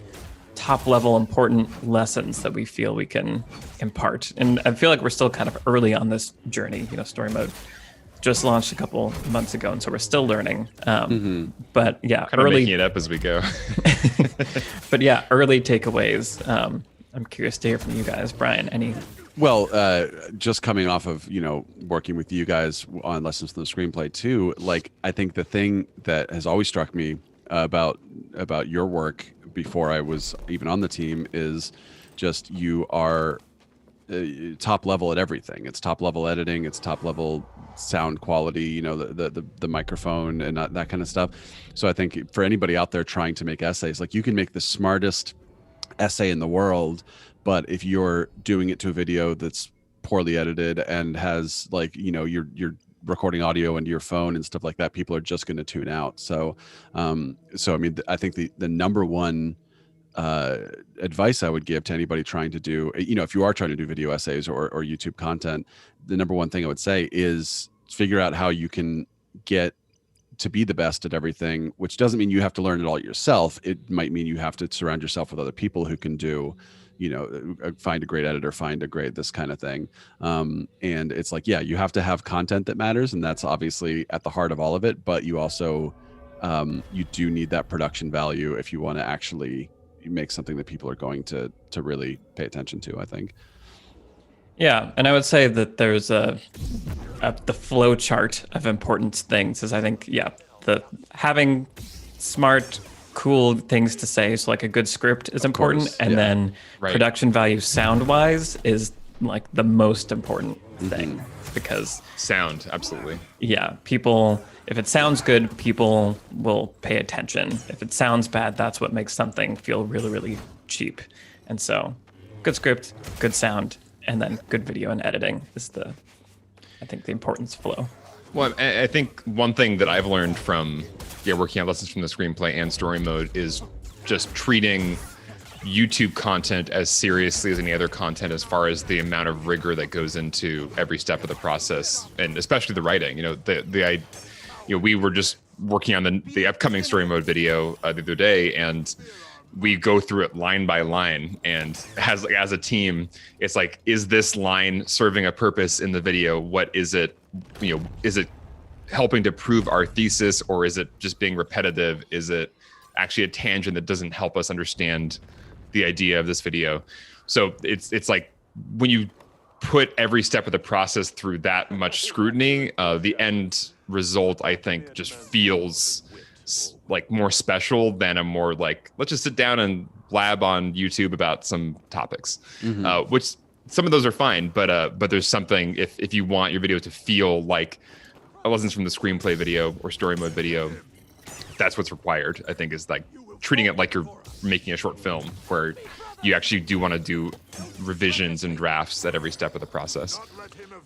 top level important lessons that we feel we can impart? And I feel like we're still kind of early on this journey. Story mode just launched a couple months ago, and so we're still learning. But yeah, kind of making it up as we go. But yeah, early takeaways. I'm curious to hear from you guys. Brian, any? Well, just coming off of, working with you guys on Lessons from the Screenplay too, like, I think the thing that has always struck me about your work before I was even on the team is just you are top level at everything. It's top level editing, it's top level sound quality, the microphone and that kind of stuff. So I think for anybody out there trying to make essays, like, you can make the smartest essay in the world, but if you're doing it to a video that's poorly edited and has like, you're recording audio into your phone and stuff like that, people are just going to tune out. So I mean, I think the number one advice I would give to anybody trying to do, if you are trying to do video essays or YouTube content, the number one thing I would say is figure out how you can get to be the best at everything, which doesn't mean you have to learn it all yourself. It might mean you have to surround yourself with other people who can do, find a great editor, find a great this kind of thing. And it's like, yeah, you have to have content that matters, and that's obviously at the heart of all of it. But you also, you do need that production value if you want to actually make something that people are going to really pay attention to, I think. Yeah, and I would say that there's the flow chart of important things is, I think, the having smart, cool things to say. So like a good script is important, course, and yeah. then Right. production value sound wise is like the most important thing, because Sound, absolutely. people, if it sounds good, people will pay attention. If it sounds bad, that's what makes something feel really, really cheap. And so good script, good sound, and then good video and editing is I think the importance flow. Well, I think one thing that I've learned from working on lessons from the screenplay and story mode is just treating YouTube content as seriously as any other content, as far as the amount of rigor that goes into every step of the process, and especially the writing. We were just working on the upcoming story mode video the other day, and we go through it line by line, and as a team, it's like, is this line serving a purpose in the video? What is it? Is it helping to prove our thesis, or is it just being repetitive? Is it actually a tangent that doesn't help us understand the idea of this video? So it's like, when you put every step of the process through that much scrutiny, the end result, I think, just feels like more special than a more like, let's just sit down and blab on YouTube about some topics, which some of those are fine, but there's something, if you want your video to feel like a lessons from the screenplay video or story mode video, that's what's required, I think, is like treating it like you're making a short film, where you actually do want to do revisions and drafts at every step of the process.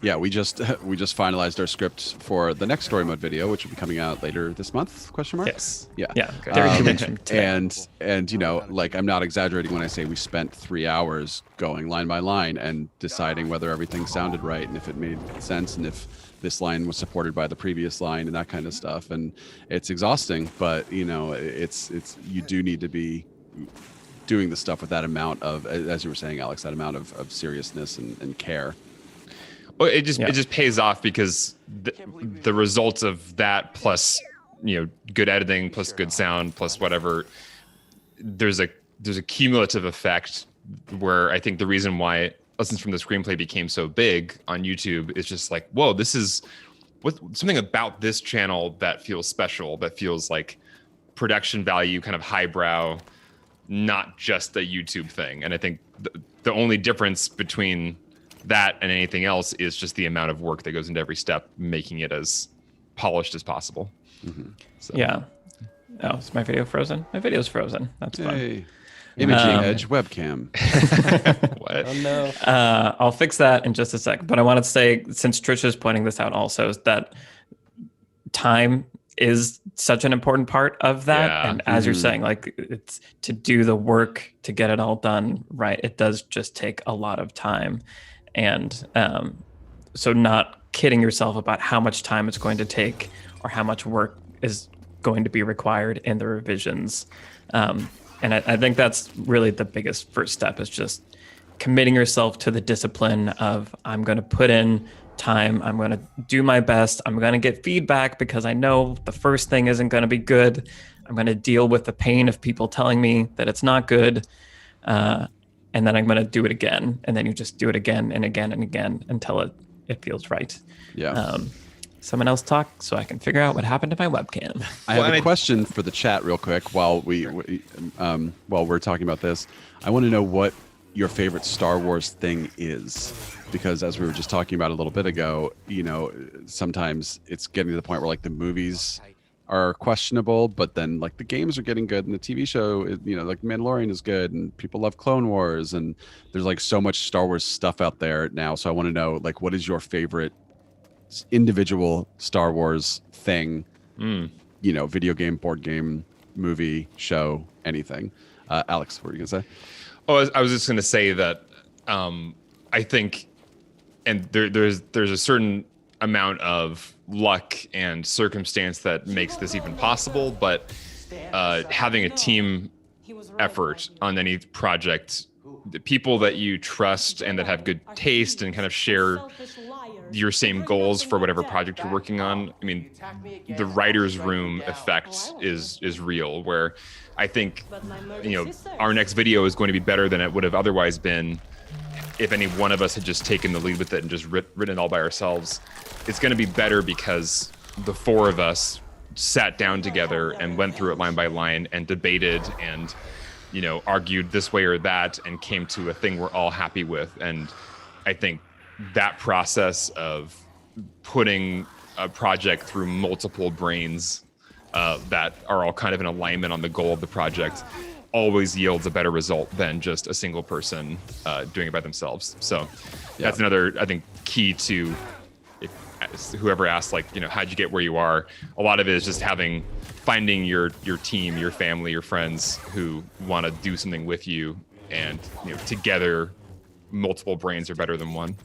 Yeah, we just finalized our script for the next story mode video, which will be coming out later this month? Question mark. Yes. Yeah. Yeah. 32 weeks from today. And like, I'm not exaggerating when I say we spent 3 hours going line by line and deciding whether everything sounded right and if it made sense and if this line was supported by the previous line and that kind of stuff. And it's exhausting, but it's you do need to be doing the stuff with that amount of, as you were saying, Alex, that amount of seriousness and care. Well, it just pays off, because the results of that, plus good editing, plus good sound, plus whatever, there's a cumulative effect, where I think the reason why lessons from the screenplay became so big on YouTube is just like, whoa, this is something about this channel that feels special, that feels like production value, kind of highbrow, not just a YouTube thing. And I think the only difference between that and anything else is just the amount of work that goes into every step, making it as polished as possible. So. Yeah. Oh, is my video frozen? My video's frozen. That's fun. Hey. Imaging Edge webcam. What? Oh no. I'll fix that in just a sec. But I wanted to say, since Trisha's pointing this out also, is that time is such an important part of that. Yeah. And as you're saying, like, it's to do the work to get it all done right. It does just take a lot of time. And so not kidding yourself about how much time it's going to take or how much work is going to be required in the revisions. And I think that's really the biggest first step, is just committing yourself to the discipline of, I'm going to put in time, I'm going to do my best, I'm going to get feedback, because I know the first thing isn't going to be good. I'm going to deal with the pain of people telling me that it's not good. And then I'm going to do it again. And then you just do it again and again and again until it feels right. Yeah. Someone else talk so I can figure out what happened to my webcam. I have a question for the chat real quick while while we're talking about this. I want to know what your favorite Star Wars thing is, because as we were just talking about a little bit ago, sometimes it's getting to the point where like the movies are questionable, but then like the games are getting good and the TV show, like Mandalorian is good and people love Clone Wars, and there's like so much Star Wars stuff out there now. So I want to know, like, what is your favorite individual Star Wars thing? Video game, board game, movie, show, anything. Alex, what were you gonna say? Oh, I was just gonna say that I think, and there's a certain amount of luck and circumstance that makes this even possible, but having a team effort on any project, the people that you trust and that have good taste and kind of share your same goals for whatever project you're working on. I mean, the writer's room effect is real, where I think, our next video is going to be better than it would have otherwise been if any one of us had just taken the lead with it and just written it all by ourselves. It's going to be better because the four of us sat down together and went through it line by line and debated and, argued this way or that and came to a thing we're all happy with. And I think that process of putting a project through multiple brains that are all kind of in alignment on the goal of the project always yields a better result than just a single person doing it by themselves. So that's another, I think, key to whoever asked, how'd you get where you are? A lot of it is just finding your team, your family, your friends who want to do something with you, and together, multiple brains are better than one.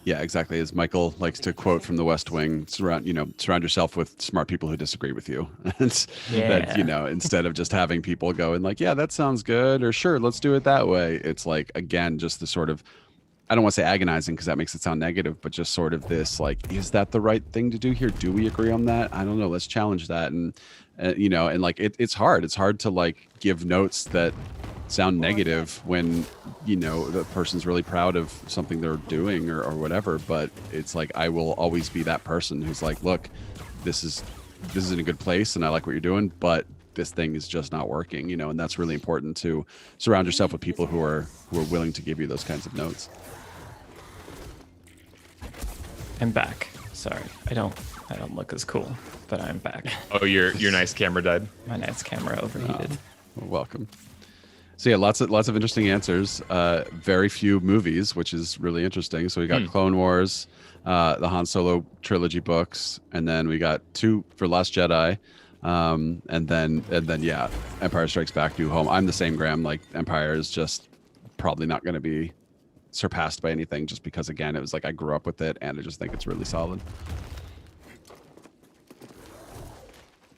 Yeah, exactly. As Michael likes to quote from The West Wing, surround yourself with smart people who disagree with you. Instead of just having people go and yeah, that sounds good, or sure, let's do it that way. It's again, just the sort of, I don't want to say agonizing because that makes it sound negative, but just sort of this, is that the right thing to do here? Do we agree on that? I don't know. Let's challenge that. And, it's hard. It's hard to give notes that sound negative when, the person's really proud of something they're doing or whatever. But it's I will always be that person who's look, this is in a good place and I like what you're doing, but this thing is just not working, and that's really important, to surround yourself with people who are willing to give you those kinds of notes. I'm back. Sorry, I don't look as cool, but I'm back. Oh, your nice camera died. My nice camera overheated. Welcome. So yeah, lots of interesting answers. Very few movies, which is really interesting. So we got Clone Wars, the Han Solo trilogy books, and then we got 2 for Last Jedi, and then Empire Strikes Back, New Home. I'm the same, Graham. Empire is just probably not going to be surpassed by anything, just because again, it was I grew up with it and I just think it's really solid.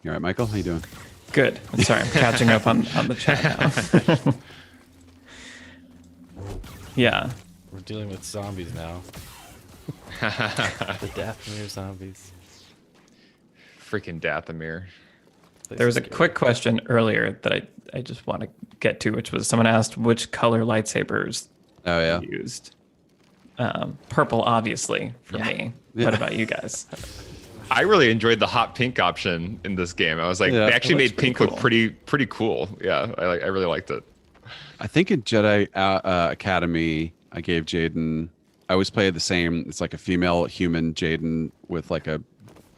You all right, Michael? How you doing? Good. I'm sorry, I'm catching up on the chat now. Yeah. We're dealing with zombies now. The Dathomir zombies. Freaking Dathomir. There was a quick question earlier that I just want to get to, which was someone asked which color lightsabers used. Purple, obvioally, for me. Yeah. What about you guys? I really enjoyed the hot pink option in this game. I was they actually made pink look pretty cool. Yeah, I really liked it. I think in Jedi Academy, I gave Jaden. I always play the same. It's a female human Jaden with a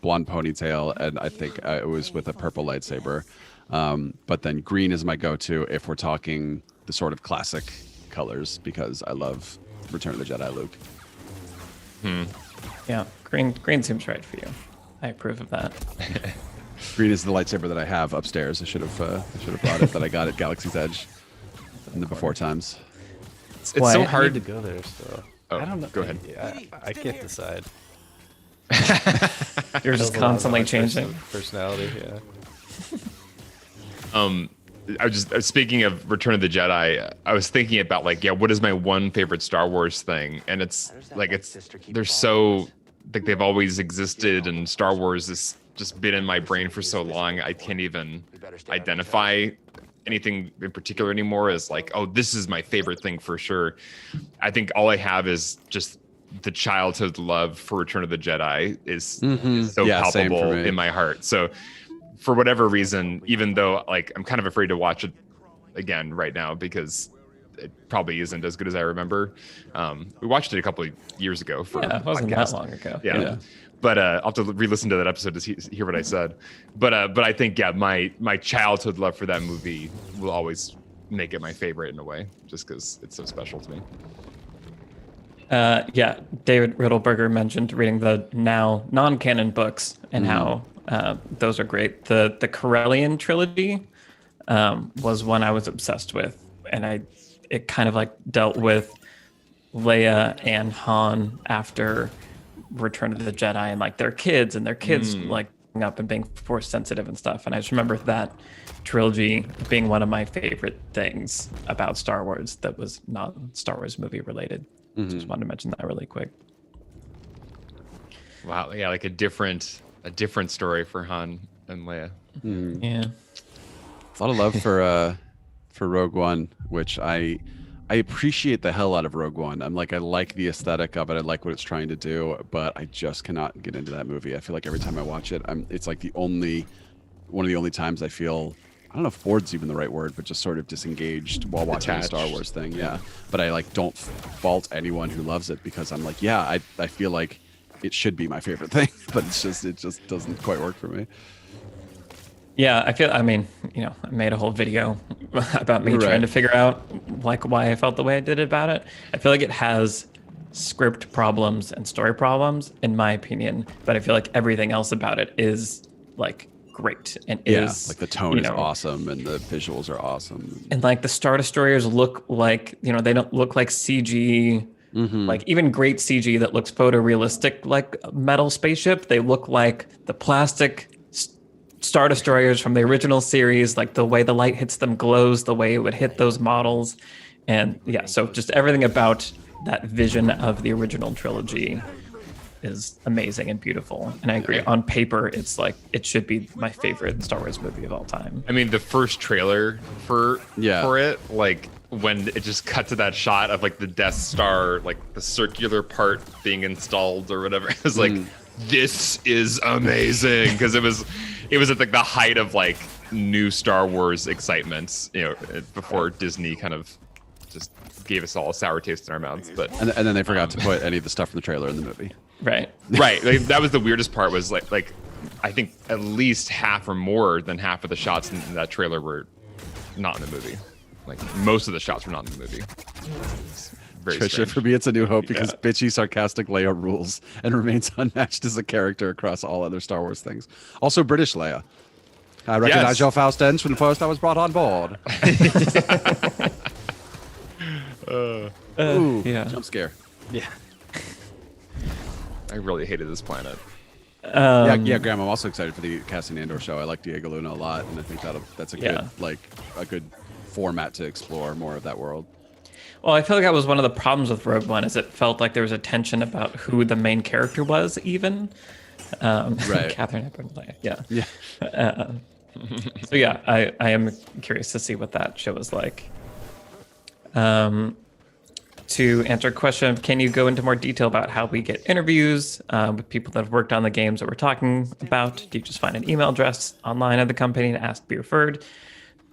blonde ponytail, and I think it was with a purple lightsaber. But then green is my go-to if we're talking the sort of classic colors, because I love Return of the Jedi Luke. Yeah, green seems right for you. I approve of that. Green is the lightsaber that I have upstairs. I should have brought it, that I got at Galaxy's Edge in the before times. It's so hard to go there still. Oh, I don't know. go ahead. I can't decide. You're just constantly changing. Personality, yeah. I was just speaking of Return of the Jedi. I was thinking about what is my one favorite Star Wars thing, and it's they're so they've always existed, and Star Wars has just been in my brain for so long. I can't even identify anything in particular anymore as oh, this is my favorite thing for sure. I think all I have is just the childhood love for Return of the Jedi is so palpable in my heart. So for whatever reason, even though I'm kind of afraid to watch it again right now because it probably isn't as good as I remember. We watched it a couple of years ago for it wasn't that long ago. Yeah. But I'll have to re-listen to that episode to hear what I said. But I think my childhood love for that movie will always make it my favorite in a way, just because it's so special to me. David Riddleberger mentioned reading the now non-canon books and how those are great. The Corellian trilogy was one I was obsessed with, and it kind of dealt with Leia and Han after Return of the Jedi and like their kids and their kids like growing up and being force sensitive and stuff. And I just remember that trilogy being one of my favorite things about Star Wars that was not Star Wars movie related. Just wanted to mention that really quick. Wow, yeah, like a different story for Han and Leia. Yeah. A lot of love for Rogue One, which I appreciate the hell out of Rogue One. I like the aesthetic of it. I like what it's trying to do, but I just cannot get into that movie. I feel like every time I watch it, it's like one of the only times I feel, I don't know if bored's even the right word, but just sort of disengaged while watching a Star Wars thing. Yeah. But I like don't fault anyone who loves it, because I'm like, yeah, I feel like it should be my favorite thing, but it just doesn't quite work for me. Yeah, I mean, I made a whole video about me trying to figure out like why I felt the way I did about it. I feel like it has script problems and story problems, in my opinion, but I feel like everything else about it is like great and is like the tone is awesome and the visuals are awesome. And like the Star Destroyers look like, they don't look like CG, like even great CG that looks photorealistic like a metal spaceship. They look like the plastic Star Destroyers from the original series, like the way the light hits them glows, the way it would hit those models. And yeah, so just everything about that vision of the original trilogy is amazing and beautiful. And I agree, on paper, it's like, it should be my favorite Star Wars movie of all time. I mean, the first trailer for it, like when it just cut to that shot of like the Death Star, like the circular part being installed or whatever, it was like, this is amazing, because it was at like the height of like new Star Wars excitement, before Disney kind of just gave us all a sour taste in our mouths. But and then they forgot to put any of the stuff from the trailer in the movie. Right. Like, that was the weirdest part, was like I think at least half or more than half of the shots in that trailer were not in the movie. Like most of the shots were not in the movie. Very Trisha, strange. for me, it's A New Hope, because bitchy, sarcastic Leia rules and remains unmatched as a character across all other Star Wars things. Also, British Leia. I recognize your foul stench when first I was brought on board. Ooh, jump scare. Yeah. I really hated this planet. Yeah, Graham, I'm also excited for the Cassian Andor show. I like Diego Luna a lot, and I think that's a good format to explore more of that world. Well, I feel like that was one of the problems with Rogue One, is it felt like there was a tension about who the main character was, even. Right. Catherine Hepburn, yeah. Yeah. So yeah, I am curious to see what that show is like. To answer a question, can you go into more detail about how we get interviews with people that have worked on the games that we're talking about? Do you just find an email address online of the company and ask to be referred?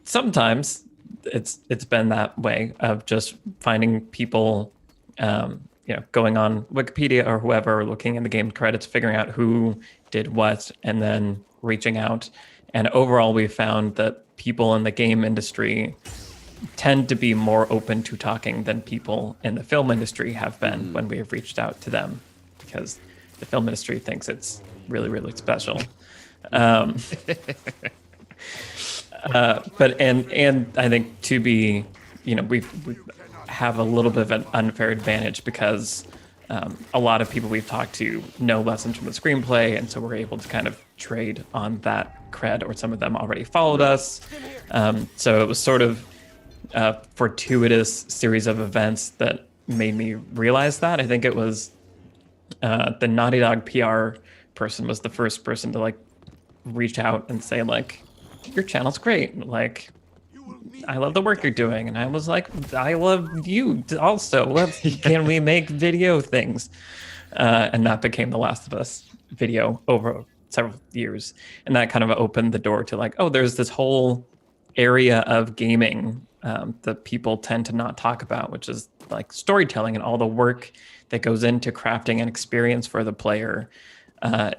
Sometimes it's been that way, of just finding people, going on Wikipedia or whoever, looking in the game credits, figuring out who did what, and then reaching out. And overall, we found that people in the game industry tend to be more open to talking than people in the film industry have been when we have reached out to them, because the film industry thinks it's really, really special. But I think to be, we have a little bit of an unfair advantage, because a lot of people we've talked to know lessons from the screenplay, and so we're able to kind of trade on that cred, or some of them already followed us. So it was sort of a fortuitous series of events that made me realize that. I think it was the Naughty Dog PR person was the first person to like reach out and say like, your channel's great, like I love the work you're doing. And I was like, I love you also. Can we make video things? And that became the Last of Us video over several years. And that kind of opened the door to like, oh, there's this whole area of gaming that people tend to not talk about, which is like storytelling, and all the work that goes into crafting an experience for the player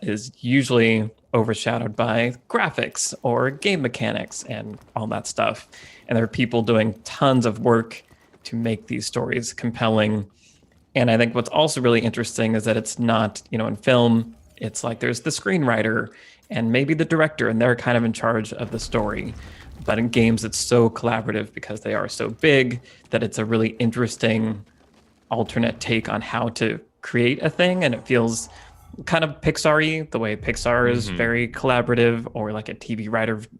is usually overshadowed by graphics or game mechanics and all that stuff. And there are people doing tons of work to make these stories compelling. And I think what's also really interesting is that it's not, in film, it's like there's the screenwriter and maybe the director, and they're kind of in charge of the story. But in games, it's so collaborative because they are so big that it's a really interesting alternate take on how to create a thing. And it feels kind of Pixar-y, the way Pixar is very collaborative, or like a TV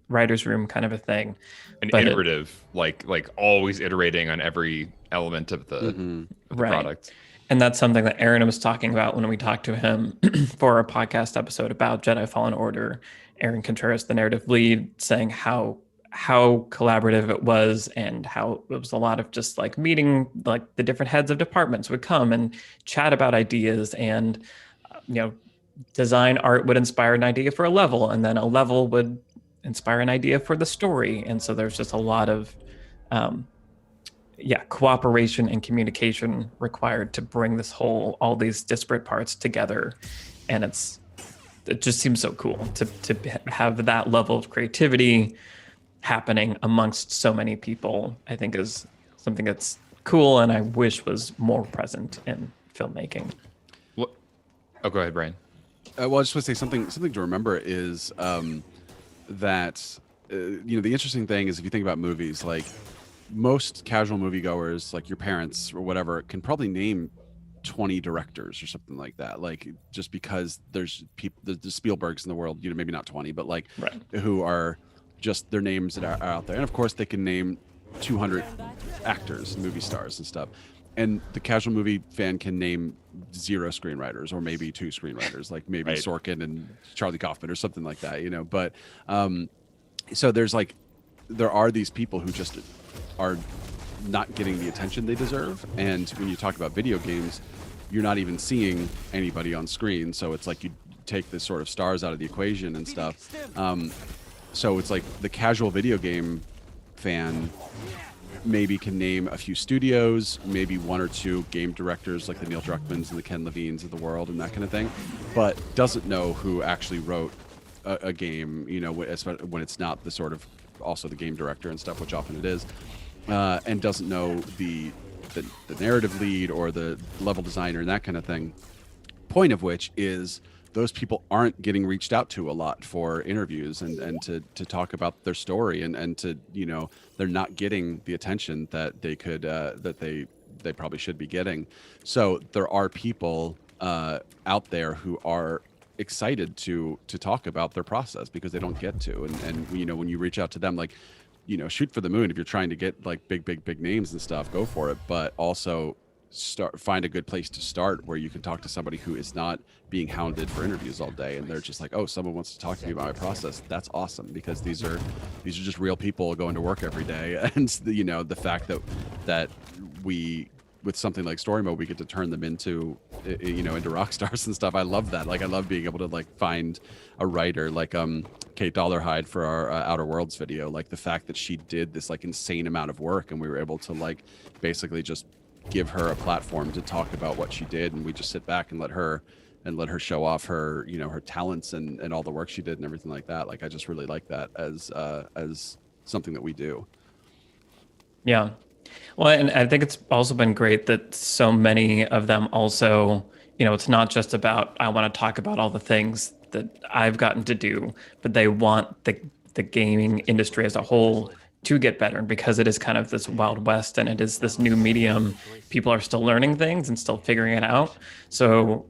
writer's room kind of a thing. And But iterative, like always iterating on every element of the, of the Right. product. And that's something that Aaron was talking about when we talked to him for our podcast episode about Jedi Fallen Order. Aaron Contreras, the narrative lead, saying how collaborative it was, and how it was a lot of just like meeting, like the different heads of departments would come and chat about ideas, and design art would inspire an idea for a level, and then a level would inspire an idea for the story. And so there's just a lot of cooperation and communication required to bring all these disparate parts together. And it just seems so cool to have that level of creativity happening amongst so many people. I think is something that's cool, and I wish was more present in filmmaking. What? Oh, go ahead, Brian. Well, I just want to say something to remember is that the interesting thing is, if you think about movies, like most casual moviegoers, like your parents or whatever, can probably name 20 directors or something like that. Like, just because there's people, the Spielbergs in the world, maybe not 20, but like who are just their names that are out there. And of course, they can name 200 actors, movie stars and stuff. And the casual movie fan can name 0 screenwriters, or maybe 2 screenwriters, like maybe Sorkin and Charlie Kaufman or something like that, But so there are these people who just are not getting the attention they deserve. And when you talk about video games, you're not even seeing anybody on screen. So it's like you take the sort of stars out of the equation and stuff. So it's like the casual video game fan maybe can name a few studios, maybe 1 or 2 game directors like the Neil Druckmanns and the Ken Levines of the world and that kind of thing, but doesn't know who actually wrote a game, especially when it's not the sort of also the game director and stuff, which often it is, and doesn't know the narrative lead or the level designer and that kind of thing. Point of which is, those people aren't getting reached out to a lot for interviews and to talk about their story, and to, they're not getting the attention that they could, that they probably should be getting. So there are people out there who are excited to talk about their process because they don't get to. And when you reach out to them, like, shoot for the moon. If you're trying to get like big names and stuff, go for it. But also find a good place to start where you can talk to somebody who is not being hounded for interviews all day, and they're just like, oh, someone wants to talk to me about my process. That's awesome, because these are just real people going to work every day. And the fact that we, with something like story mode, we get to turn them into rock stars and stuff. I love that. Like, I love being able to like find a writer like Kate Dollarhide for our Outer Worlds video. Like, the fact that she did this like insane amount of work, and we were able to like basically just give her a platform to talk about what she did, and we just sit back and let her show off her her talents and all the work she did and everything like that. Like, I just really like that as something that we do. Yeah. Well, and I think it's also been great that so many of them also, it's not just about, I want to talk about all the things that I've gotten to do, but they want the gaming industry as a whole to get better. And because it is kind of this Wild West, and it is this new medium, people are still learning things and still figuring it out. So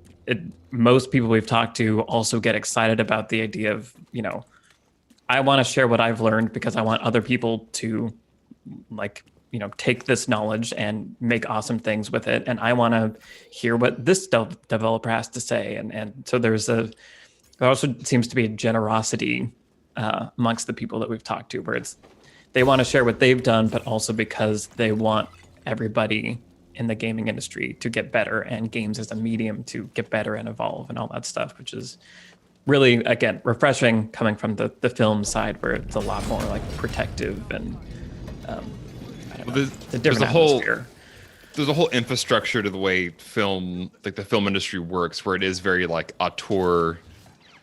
most people we've talked to also get excited about the idea of, I want to share what I've learned because I want other people to like, take this knowledge and make awesome things with it. And I want to hear what this developer has to say. And so there also seems to be a generosity amongst the people that we've talked to, where they want to share what they've done, but also because they want everybody in the gaming industry to get better, and games as a medium to get better and evolve and all that stuff, which is really, again, refreshing coming from the film side, where it's a lot more like protective and it's a different atmosphere. There's a whole infrastructure to the way the film industry works, where it is very like auteur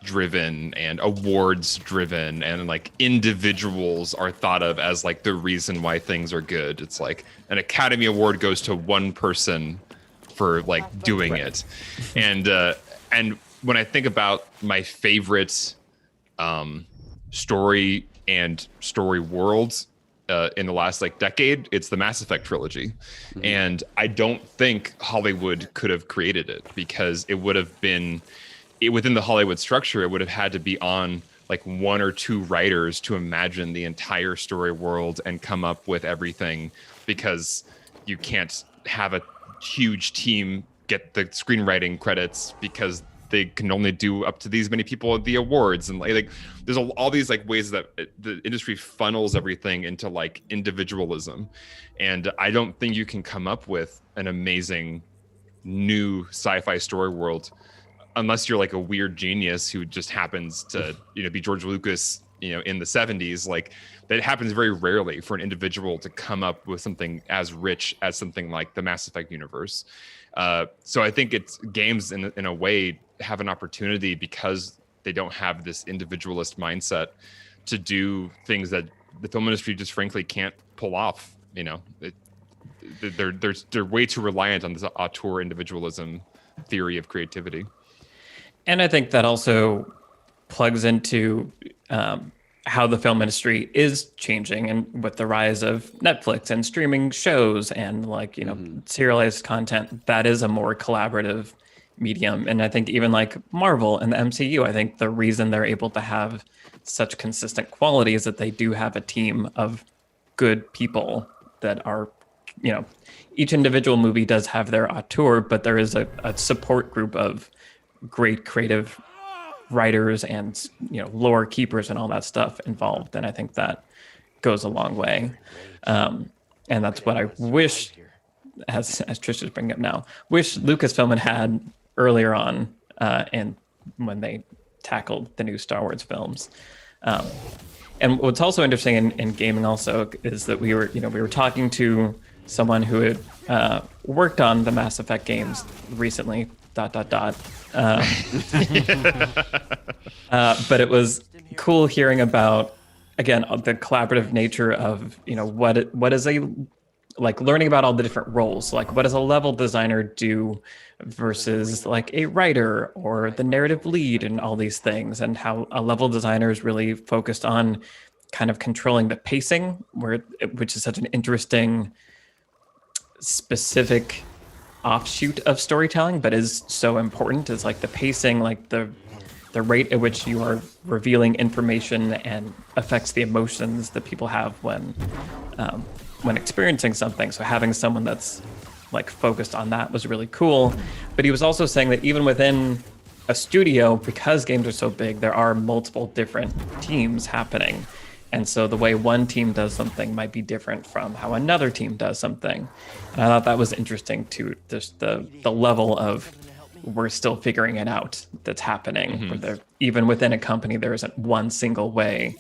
driven and awards driven, and like individuals are thought of as like the reason why things are good. It's like an Academy Award goes to one person for like doing it. And when I think about my favorite story and story worlds in the last like decade, it's the Mass Effect trilogy. And I don't think Hollywood could have created it, because it would have been within the Hollywood structure, it would have had to be on like 1 or 2 writers to imagine the entire story world and come up with everything, because you can't have a huge team get the screenwriting credits because they can only do up to these many people at the awards. And like there's all these like ways that the industry funnels everything into like individualism. And I don't think you can come up with an amazing new sci-fi story world unless you're like a weird genius who just happens to, be George Lucas, in the 70s. Like that happens very rarely for an individual to come up with something as rich as something like the Mass Effect universe. So I think it's games in a way have an opportunity because they don't have this individualist mindset to do things that the film industry just frankly can't pull off. They're way too reliant on this auteur individualism theory of creativity. And I think that also plugs into how the film industry is changing, and with the rise of Netflix and streaming shows and serialized content, that is a more collaborative medium. And I think even like Marvel and the MCU, I think the reason they're able to have such consistent quality is that they do have a team of good people that are, each individual movie does have their auteur, but there is a support group of great creative writers and lore keepers and all that stuff involved. And I think that goes a long way. And that's what I wish, as Trish is bringing up now, wish Lucasfilm had earlier on and when they tackled the new Star Wars films. And what's also interesting in gaming also is that we were talking to someone who had worked on the Mass Effect games recently, ... But it was cool hearing about, again, the collaborative nature of, what is learning about all the different roles. Like, what does a level designer do versus like a writer or the narrative lead and all these things, and how a level designer is really focused on kind of controlling the pacing, which is such an interesting, specific offshoot of storytelling, but is so important. Is like the pacing, like the rate at which you are revealing information and affects the emotions that people have when experiencing something. So having someone that's like focused on that was really cool. But he was also saying that even within a studio, because games are so big, there are multiple different teams happening. And so the way one team does something might be different from how another team does something. And I thought that was interesting too, just the level of we're still figuring it out that's happening. Where even within a company, there isn't one single way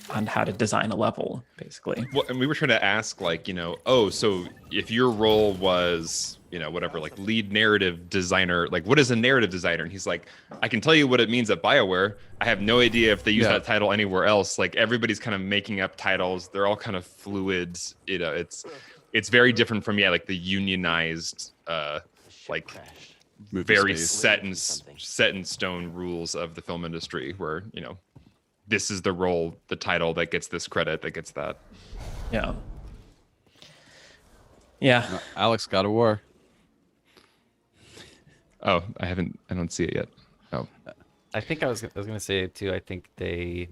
on how to design a level, basically. Well, and we were trying to ask, like, so if your role was, whatever, like lead narrative designer, like what is a narrative designer? And he's like, I can tell you what it means at BioWare. I have no idea if they use that title anywhere else. Like everybody's kind of making up titles. They're all kind of fluid. It's very different from, like the unionized, like very set in stone rules of the film industry where, this is the role, the title that gets this credit, that gets that. Yeah. Yeah. Alex, God of War. Oh, I don't see it yet. Oh, I think I was going to say it too. I think they're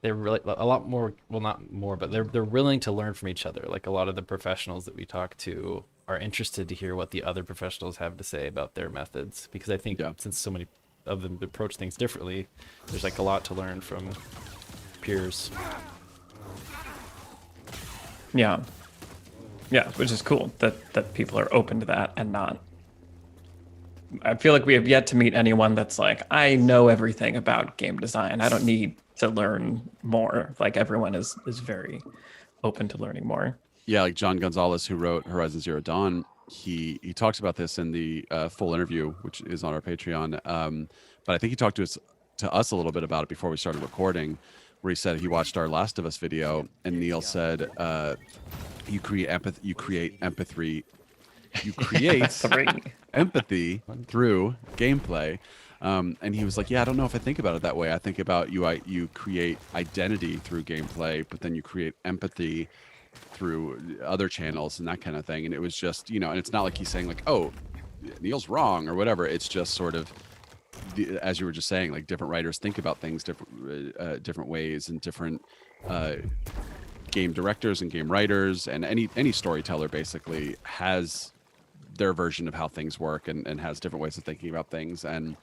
really a lot more, well, not more, but they're willing to learn from each other. Like a lot of the professionals that we talk to are interested to hear what the other professionals have to say about their methods, because I think since so many of them approach things differently, there's like a lot to learn from peers. Yeah, which is cool that people are open to that and not. I feel like we have yet to meet anyone that's like, I know everything about game design, I don't need to learn more. Like everyone is very open to learning more. Yeah, like John Gonzalez, who wrote Horizon Zero Dawn, he talks about this in the full interview, which is on our Patreon. But I think he talked to us a little bit about it before we started recording, where he said he watched our Last of Us video, and Neil said, "You create empathy. You create empathy. You create empathy through gameplay." And he was like, "Yeah, I don't know if I think about it that way. I think about you create identity through gameplay, but then you create empathy through other channels and that kind of thing." And it was just, and it's not like he's saying like, oh, Neil's wrong or whatever. It's just sort of, as you were just saying, like different writers think about things different ways, and different game directors and game writers and any storyteller basically has their version of how things work, and has different ways of thinking about things. And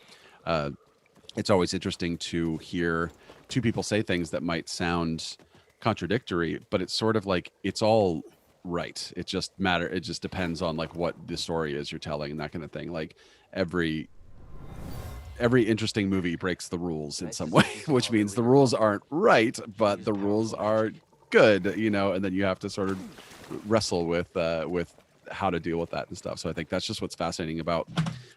it's always interesting to hear two people say things that might sound contradictory, but it's sort of like it's all right. It just depends on like what the story is you're telling and that kind of thing. Like every interesting movie breaks the rules in some way, which means the rules aren't right, but the rules are good, you know, and then you have to sort of wrestle with how to deal with that and stuff. So I think that's just what's fascinating about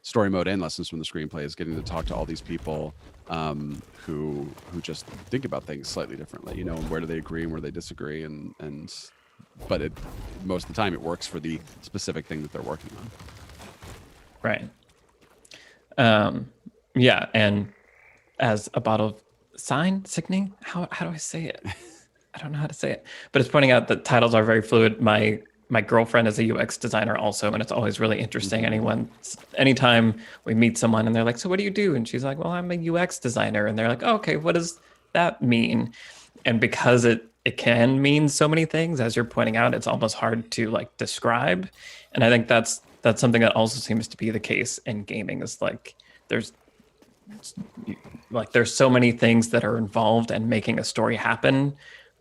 story mode and lessons from the screenplay, is getting to talk to all these people who just think about things slightly differently, you know, and where do they agree and where they disagree, but most of the time it works for the specific thing that they're working on. Right. Yeah, and as a bottle of sickening, how do I say it? I don't know how to say it, but it's pointing out that titles are very fluid. My girlfriend is a UX designer also, and it's always really interesting. Anytime we meet someone and they're like, "So what do you do?" And she's like, "Well, I'm a UX designer." And they're like, oh, "Okay, what does that mean?" And because it can mean so many things, as you're pointing out, it's almost hard to like describe. And I think that's something that also seems to be the case in gaming, is like there's so many things that are involved in making a story happen,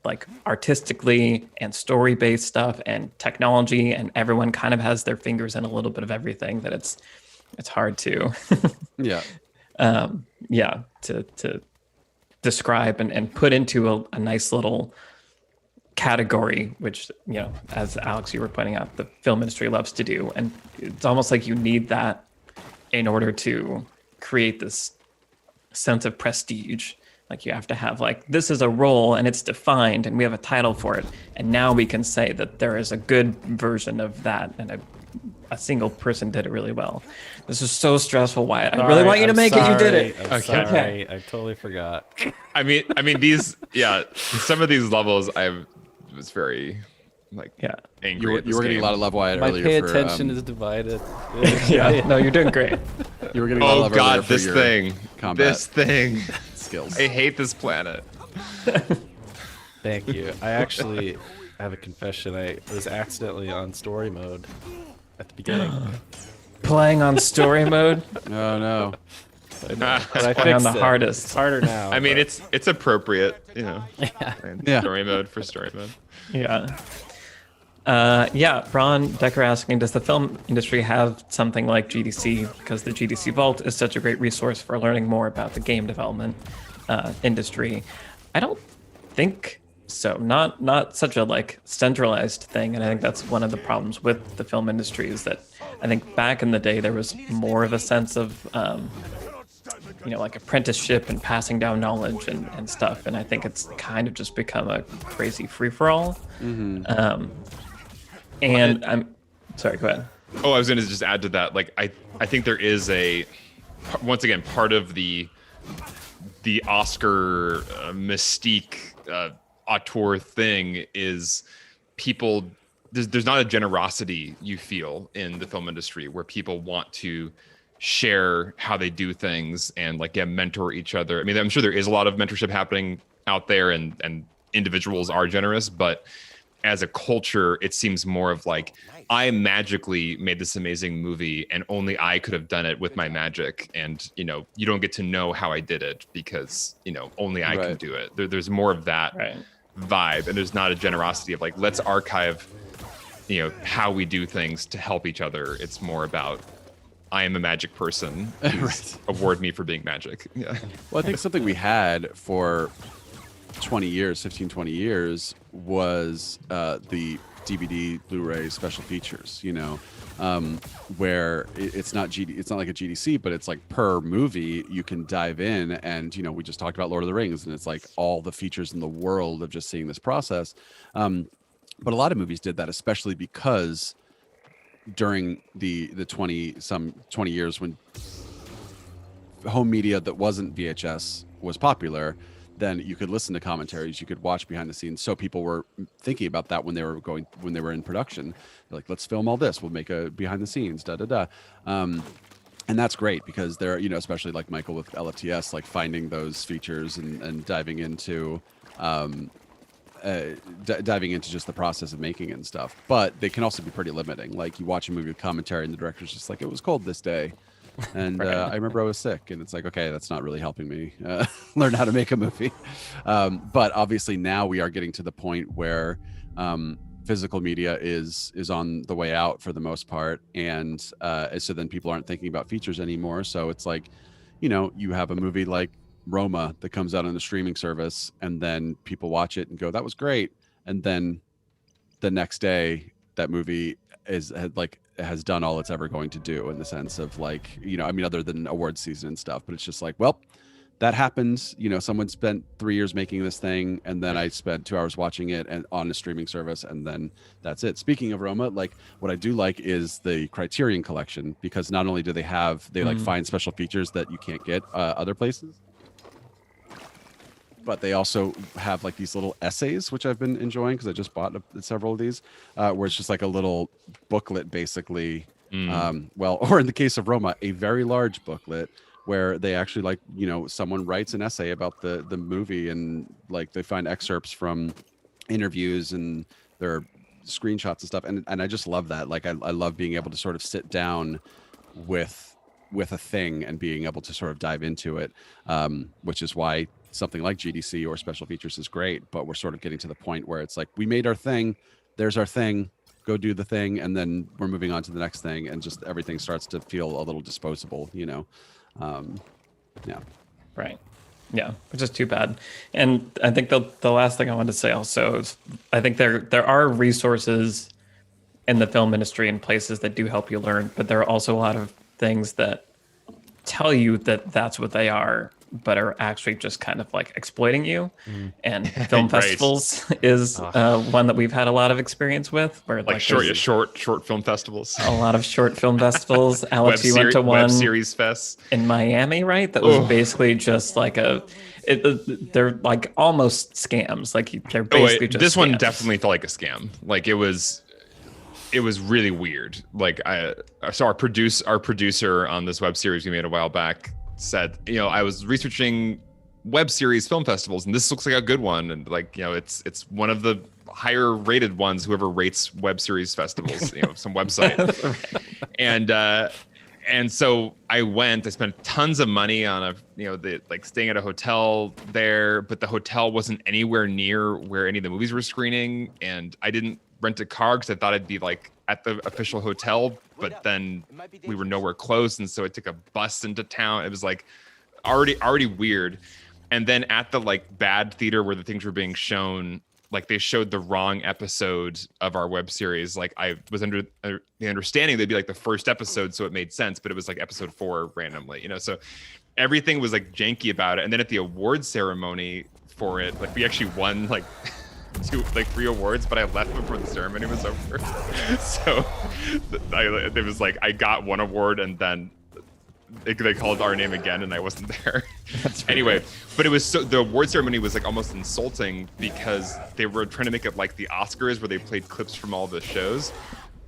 like artistically and story-based stuff and technology, and everyone kind of has their fingers in a little bit of everything, that it's hard to to describe and put into a nice little category, which, you know, as Alex, you were pointing out, the film industry loves to do. And it's almost like you need that in order to create this sense of prestige. Like you have to have like, this is a role and it's defined and we have a title for it, and now we can say that there is a good version of that, and a single person did it really well. This is so stressful, Wyatt. I really want you to make it. You did it. I'm sorry. I totally forgot. I mean these, some of these levels I was very angry. You were getting a lot of love, Wyatt, My earlier. pay attention is divided. No, you're doing great. You were getting a lot of love earlier for this your thing, combat this thing. skills. I hate this planet. Thank you. I actually have a confession. I was accidentally on story mode at the beginning. Playing on story mode. Oh no. But I Playing on fixed the it. hardest. It's harder now. I mean, it's appropriate, you know. Yeah. Story mode for story mode. Ron Decker asking, does the film industry have something like GDC? Because the GDC Vault is such a great resource for learning more about the game development industry. I don't think so. Not such a like centralized thing. And I think that's one of the problems with the film industry, is that I think back in the day there was more of a sense of like apprenticeship and passing down knowledge and stuff. And I think it's kind of just become a crazy free-for-all. And I'm sorry, go ahead. Oh, I was going to just add to that. Like, I think there is once again, part of the Oscar mystique auteur thing is people. There's not a generosity you feel in the film industry where people want to share how they do things and mentor each other. I mean, I'm sure there is a lot of mentorship happening out there, and individuals are generous, but as a culture, it seems more of like, I magically made this amazing movie and only I could have done it with my magic. And, you don't get to know how I did it because, only I can do it. There's more of that vibe. And there's not a generosity of like, let's archive, how we do things to help each other. It's more about, I am a magic person. Award me for being magic. Yeah. Well, I think something we had for 20 years was the DVD Blu-ray special features, where it's not like a GDC, but it's like per movie you can dive in, and we just talked about Lord of the Rings, and it's like all the features in the world of just seeing this process. But a lot of movies did that, especially because during the 20 years when home media that wasn't VHS was popular, then you could listen to commentaries, you could watch behind the scenes. So people were thinking about that when they were in production. They're like, let's film all this. We'll make a behind the scenes, da da da. And that's great because they're, especially like Michael with LFTS, like finding those features and diving into diving into just the process of making it and stuff. But they can also be pretty limiting. Like you watch a movie with commentary and the director's just like, it was cold this day. And I remember I was sick, and it's like, okay, that's not really helping me learn how to make a movie. But obviously now we are getting to the point where physical media is on the way out for the most part, and so then people aren't thinking about features anymore. So it's like, you have a movie like Roma that comes out on the streaming service, and then people watch it and go, that was great, and then the next day that movie has done all it's ever going to do, in the sense of like, other than awards season and stuff. But it's just like, well, that happens. Someone spent 3 years making this thing, and then I spent 2 hours watching it and on a streaming service, and then that's it. Speaking of Roma, like what I do like is the Criterion Collection, because not only do they like find special features that you can't get other places, but they also have like these little essays, which I've been enjoying because I just bought several of these, where it's just like a little booklet, basically. Or in the case of Roma, a very large booklet where they actually someone writes an essay about the movie, and like they find excerpts from interviews and their screenshots and stuff. And I just love that. Like I love being able to sort of sit down with a thing and being able to sort of dive into it, which is why something like GDC or special features is great. But we're sort of getting to the point where it's like, we made our thing, there's our thing, go do the thing, and then we're moving on to the next thing, and just everything starts to feel a little disposable, yeah. Right. Yeah, which is too bad. And I think the last thing I wanted to say also is, I think there are resources in the film industry and places that do help you learn, but there are also a lot of things that tell you that that's what they are, but are actually just kind of like exploiting you. And film festivals is one that we've had a lot of experience with, where like short film festivals. A lot of short film festivals. Alex, you went to one web series fest in Miami, right? That was basically just like they're like almost scams. Like they're basically just this scams. one definitely felt like a scam. Like it was really weird. Like our producer on this web series we made a while back said, I was researching web series film festivals, and this looks like a good one, and like, it's one of the higher rated ones, whoever rates web series festivals, some website. And so I spent tons of money on staying at a hotel there, but the hotel wasn't anywhere near where any of the movies were screening, and I didn't rent a car because I thought I'd be like at the official hotel, but then we were nowhere close, and so I took a bus into town. It was like already weird. And then at the like bad theater where the things were being shown, like they showed the wrong episode of our web series. Like I was under the understanding they'd be like the first episode, so it made sense, but it was like episode 4 randomly, so everything was like janky about it. And then at the award ceremony for it, like we actually won like 3 awards, but I left before the ceremony was over. So it was like I got 1 award, and then they called our name again, and I wasn't there. Anyway, but it was the award ceremony was like almost insulting, because they were trying to make it like the Oscars, where they played clips from all the shows,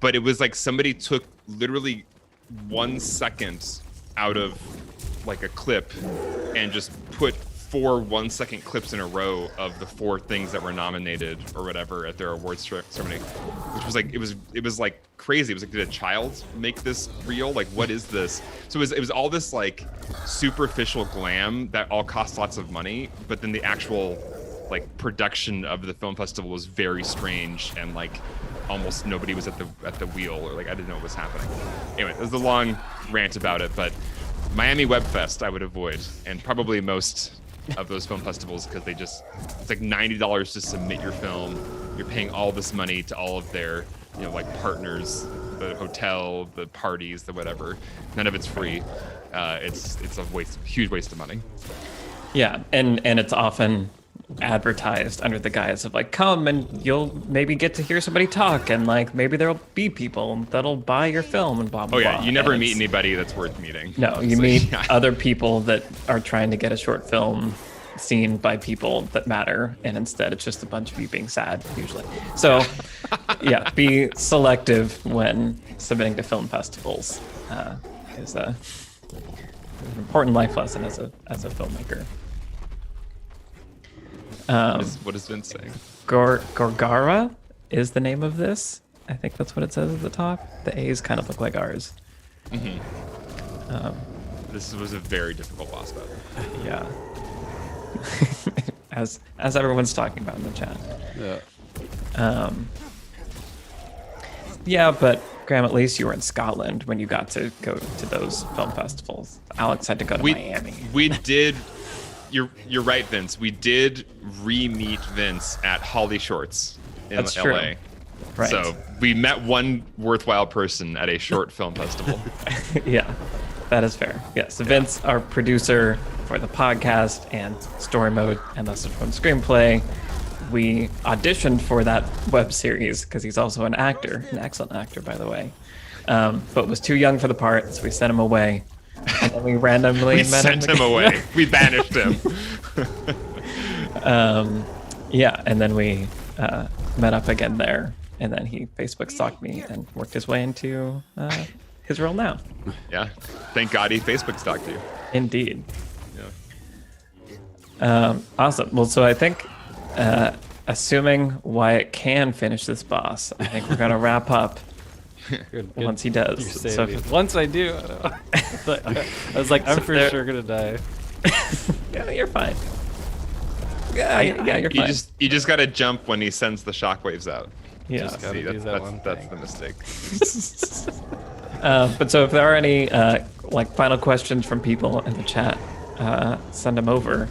but it was like somebody took literally 1 second out of like a clip and just put 4 1-second clips in a row of the 4 things that were nominated or whatever at their awards ceremony, which was like, it was like crazy. It was like, did a child make this real? Like, what is this? So it was all this like superficial glam that all costs lots of money, but then the actual like production of the film festival was very strange, and like almost nobody was at the wheel, or like I didn't know what was happening. Anyway, it was a long rant about it, but Miami Web Fest I would avoid, and probably most of those film festivals, because it's like $90 to submit your film. You're paying all this money to all of their like partners, the hotel, the parties, the whatever. None of it's free. It's a huge waste of money. Yeah, and it's often advertised under the guise of like, come and you'll maybe get to hear somebody talk, and like maybe there'll be people that'll buy your film and blah blah blah. You never meet anybody that's worth meeting. No, you meet other people that are trying to get a short film seen by people that matter, and instead it's just a bunch of you being sad usually. So yeah, be selective when submitting to film festivals is an important life lesson as a filmmaker. What is Vince saying? Gorgara is the name of this. I think that's what it says at the top. The A's kind of look like R's. This was a very difficult boss battle. Yeah. as everyone's talking about in the chat. Yeah. Yeah, but Graham, at least you were in Scotland when you got to go to those film festivals. Alex had to go to Miami. We did. You're right, Vince. We did re-meet Vince at Holly Shorts in That's LA. true. Right. So we met one worthwhile person at a short film festival. Yeah, that is fair. Yes, Vince, our producer for the podcast and Story Mode and Lessons from Screenplay, we auditioned for that web series because he's also an actor, an excellent actor, by the way, but was too young for the part, so we sent him away. And then we randomly We met sent him away. We banished him. Yeah, and then we met up again there, and then he Facebook stalked me and worked his way into his role now. Yeah. Thank God he Facebook stalked you. Indeed. Yeah. Awesome. Well, so I think, assuming Wyatt can finish this boss, I think we're gonna wrap up Good. once he does. You're So saving me. Once I do, I don't know. I was like, I'm So for there- sure gonna die. yeah, you're fine. Yeah, yeah, you're fine. You just gotta jump when he sends the shockwaves out. Yeah. Just gotta do that one that's thing. the mistake. But so if there are any like final questions from people in the chat, send them over.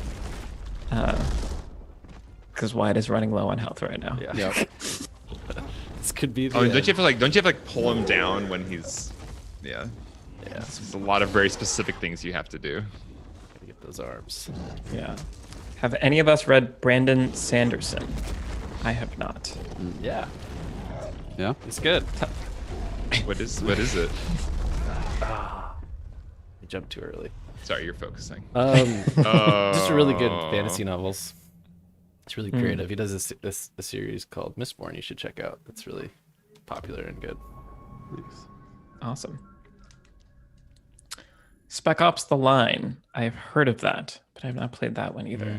Because Wyatt is running low on health right now. Yeah. Yeah. This could be the Oh, end. don't you have to pull him down when he's yeah. Yeah. There's a lot of very specific things you have to do. Gotta get those arms. Yeah. Have any of us read Brandon Sanderson? I have not. Yeah. Yeah. It's good. What is it? I jumped too early. Sorry, you're focusing. Just a really good fantasy novels. It's really creative. He does a series called Mistborn you should check out. It's really popular and good. Awesome. Spec Ops: The Line. I've heard of that, but I've not played that one either.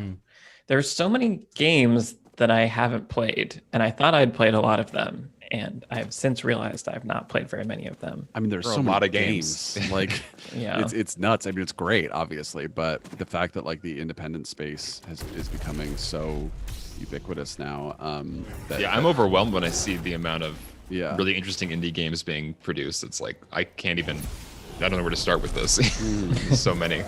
There's so many games that I haven't played, and I thought I'd played a lot of them, and I've since realized I've not played very many of them. I mean, there's There are so a many lot of games. Like, Yeah. it's nuts. I mean, it's great, obviously, but the fact that like the independent space is becoming so ubiquitous now. That, Yeah, I'm overwhelmed when I see the amount of Yeah. really interesting indie games being produced. It's like I don't know where to start with this. There's so many.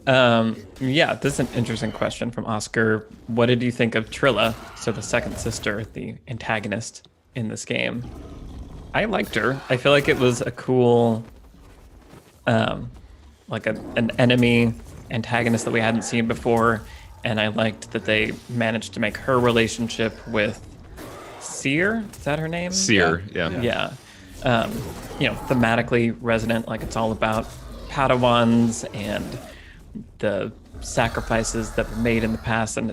Yeah, this is an interesting question from Oscar. What did you think of Trilla, so the second sister, the antagonist in this game? I liked her. I feel like it was a cool, like an enemy antagonist that we hadn't seen before, and I liked that they managed to make her relationship with Seer. Is that her name? Seer, yeah. Yeah. Thematically resonant, like it's all about Padawans and the sacrifices that were made in the past, and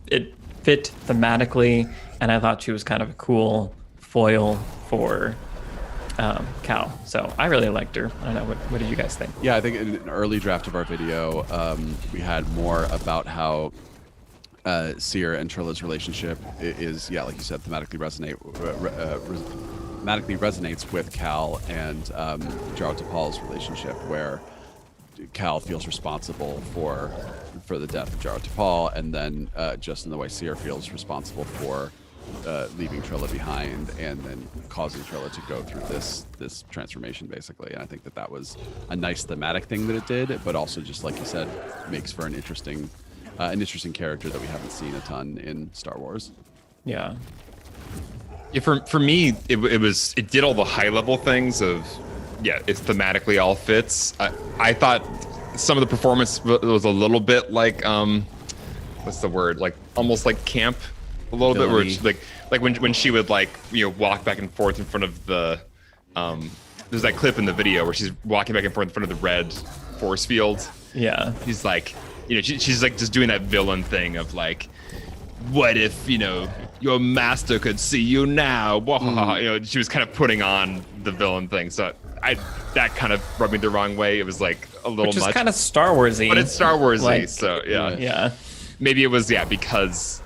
it fit thematically, and I thought she was kind of a cool foil for Cal. So I really liked her. I don't know, what did you guys think? Yeah, I think in an early draft of our video, we had more about how Seer and Trilla's relationship is, yeah, like you said, thematically resonates with Cal and Jaro Tapal's relationship, where Cal feels responsible for the death of Jaro Tapal, and then just in the way Seer feels responsible for leaving Trilla behind and then causing Trilla to go through this transformation, basically. And I think that was a nice thematic thing that it did, but also just like you said, makes for an interesting character that we haven't seen a ton in Star Wars. Yeah. Yeah, for me, it did all the high level things of, yeah, it's thematically all fits. I thought some of the performance was a little bit like, what's the word? Like almost like camp, a little bit, where it's like when she would walk back and forth in front of the, there's that clip in the video where she's walking back and forth in front of the red force field. Yeah. He's like, she's like just doing that villain thing of like, what if your master could see you now? She was kind of putting on the villain thing, so that kind of rubbed me the wrong way. It was like a little Which is much, kind of Star Warsy, but it's Star Warsy, like, so yeah. Yeah. Maybe it was because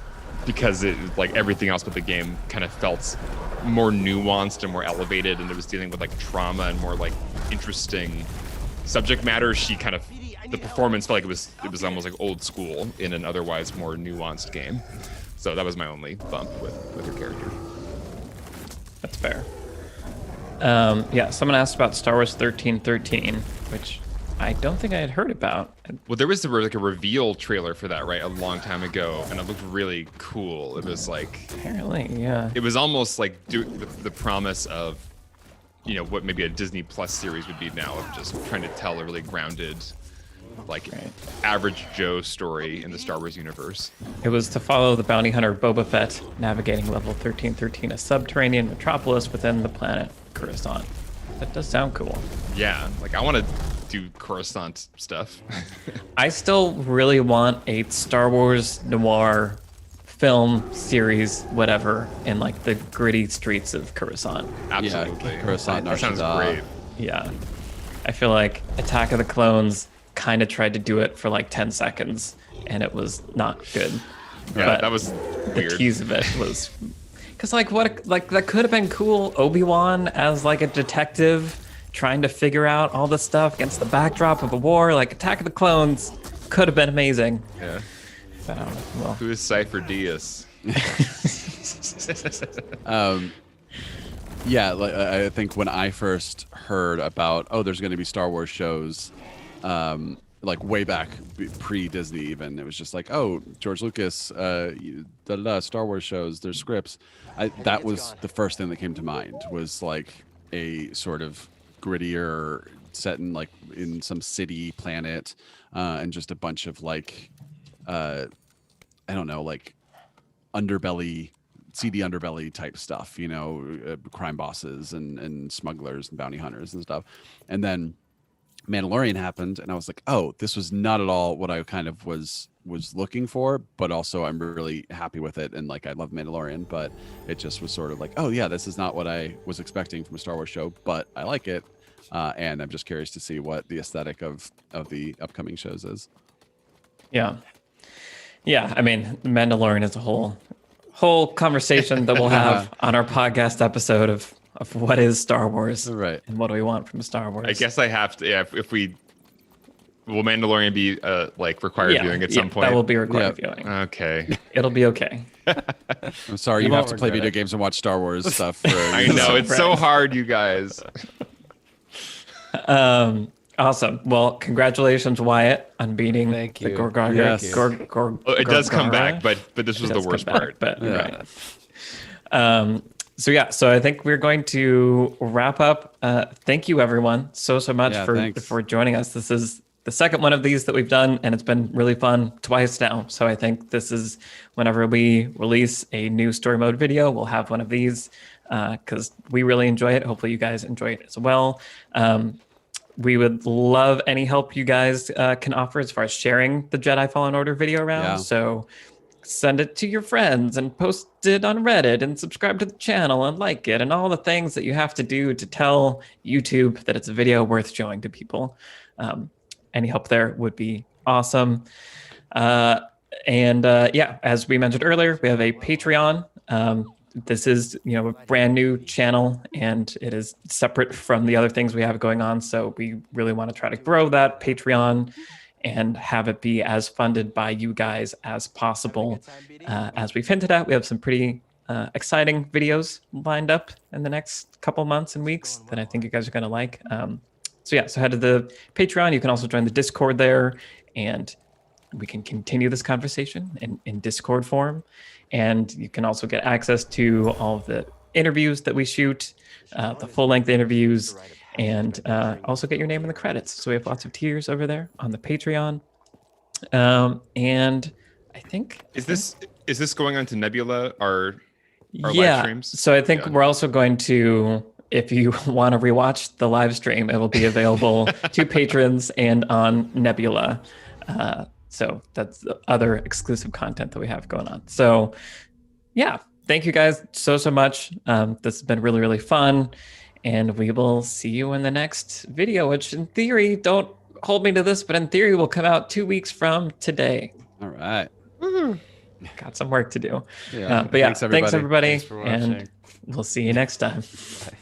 it, like everything else with the game, kind of felt more nuanced and more elevated, and it was dealing with like trauma and more like interesting subject matter. The performance felt like it was almost like old school in an otherwise more nuanced game. So that was my only bump with her character. That's fair. Yeah, someone asked about Star Wars 1313, which I don't think I had heard about. Well, there was like a reveal trailer for that, right, a long time ago, and it looked really cool. It was like, Apparently, yeah. it was almost like the promise of, what maybe a Disney Plus series would be now, of just trying to tell a really grounded, like average Joe story in the Star Wars universe. It was to follow the bounty hunter Boba Fett navigating level 1313, a subterranean metropolis within the planet Coruscant. That does sound cool. Yeah, like I want to do Coruscant stuff. I still really want a Star Wars noir film series, whatever, in like the gritty streets of Coruscant. Absolutely. Yeah, Coruscant, that sounds Narshada. great. Yeah. I feel like Attack of the Clones kind of tried to do it for like 10 seconds and it was not good. Yeah, But that was the weird. tease of it was because that could have been cool. Obi-Wan as like a detective trying to figure out all this stuff against the backdrop of a war. Like Attack of the Clones could have been amazing. Yeah. But I don't know. Well, Who is Cypher Diaz? Yeah, like, I think when I first heard about, there's going to be Star Wars shows, like way back pre-Disney even, it was just like, George Lucas, Star Wars shows, there's scripts. That was the first thing that came to mind, was like a sort of grittier set in some city planet, and just a bunch of like, I don't know, like seedy underbelly type stuff, crime bosses and smugglers and bounty hunters and stuff. And then Mandalorian happened, and I was like, this was not at all what I kind of was looking for, but also I'm really happy with it. And like, I love Mandalorian, but it just was sort of like, this is not what I was expecting from a Star Wars show, but I like it. And I'm just curious to see what the aesthetic of the upcoming shows is. yeah. Yeah, I mean, Mandalorian is a whole conversation that we'll have on our podcast episode of what is Star Wars, Right? And what do we want from Star Wars. I guess I have to. Yeah, will Mandalorian be like required viewing at some point? That will be required viewing. Okay. It'll be okay. I'm sorry, you have to play video games and watch Star Wars stuff. I know it's so hard, you guys. Awesome. Well, congratulations, Wyatt, on beating Thank the you. Gorgara. Yes. It does come back, but this was the worst part. But right. So I think we're going to wrap up. Thank you, everyone, so much for joining us. This is the second one of these that we've done, and it's been really fun twice now. So I think this is whenever we release a new story mode video, we'll have one of these because we really enjoy it. Hopefully you guys enjoy it as well. We would love any help you guys can offer as far as sharing the Jedi Fallen Order video around. Yeah. So send it to your friends and post it on Reddit and subscribe to the channel and like it and all the things that you have to do to tell YouTube that it's a video worth showing to people. Any help there would be awesome. As we mentioned earlier, we have a Patreon. This is, a brand new channel, and it is separate from the other things we have going on. So we really want to try to grow that Patreon and have it be as funded by you guys as possible. As we've hinted at, we have some pretty exciting videos lined up in the next couple months and weeks that I think you guys are going to like. So head to the Patreon. You can also join the Discord there, and we can continue this conversation in Discord form. And you can also get access to all of the interviews that we shoot, the full-length interviews, and also get your name in the credits. So we have lots of tiers over there on the Patreon. And I think... Is this going on to Nebula, our live streams? So I think we're also going to... If you want to rewatch the live stream, it will be available to patrons and on Nebula. So that's the other exclusive content that we have going on. So yeah, thank you guys so much. This has been really, really fun. And we will see you in the next video, which in theory, don't hold me to this, but in theory will come out 2 weeks from today. All right. Got some work to do. Yeah. But yeah, Thanks, everybody. thanks everybody. Thanks for watching. And we'll see you next time. Bye.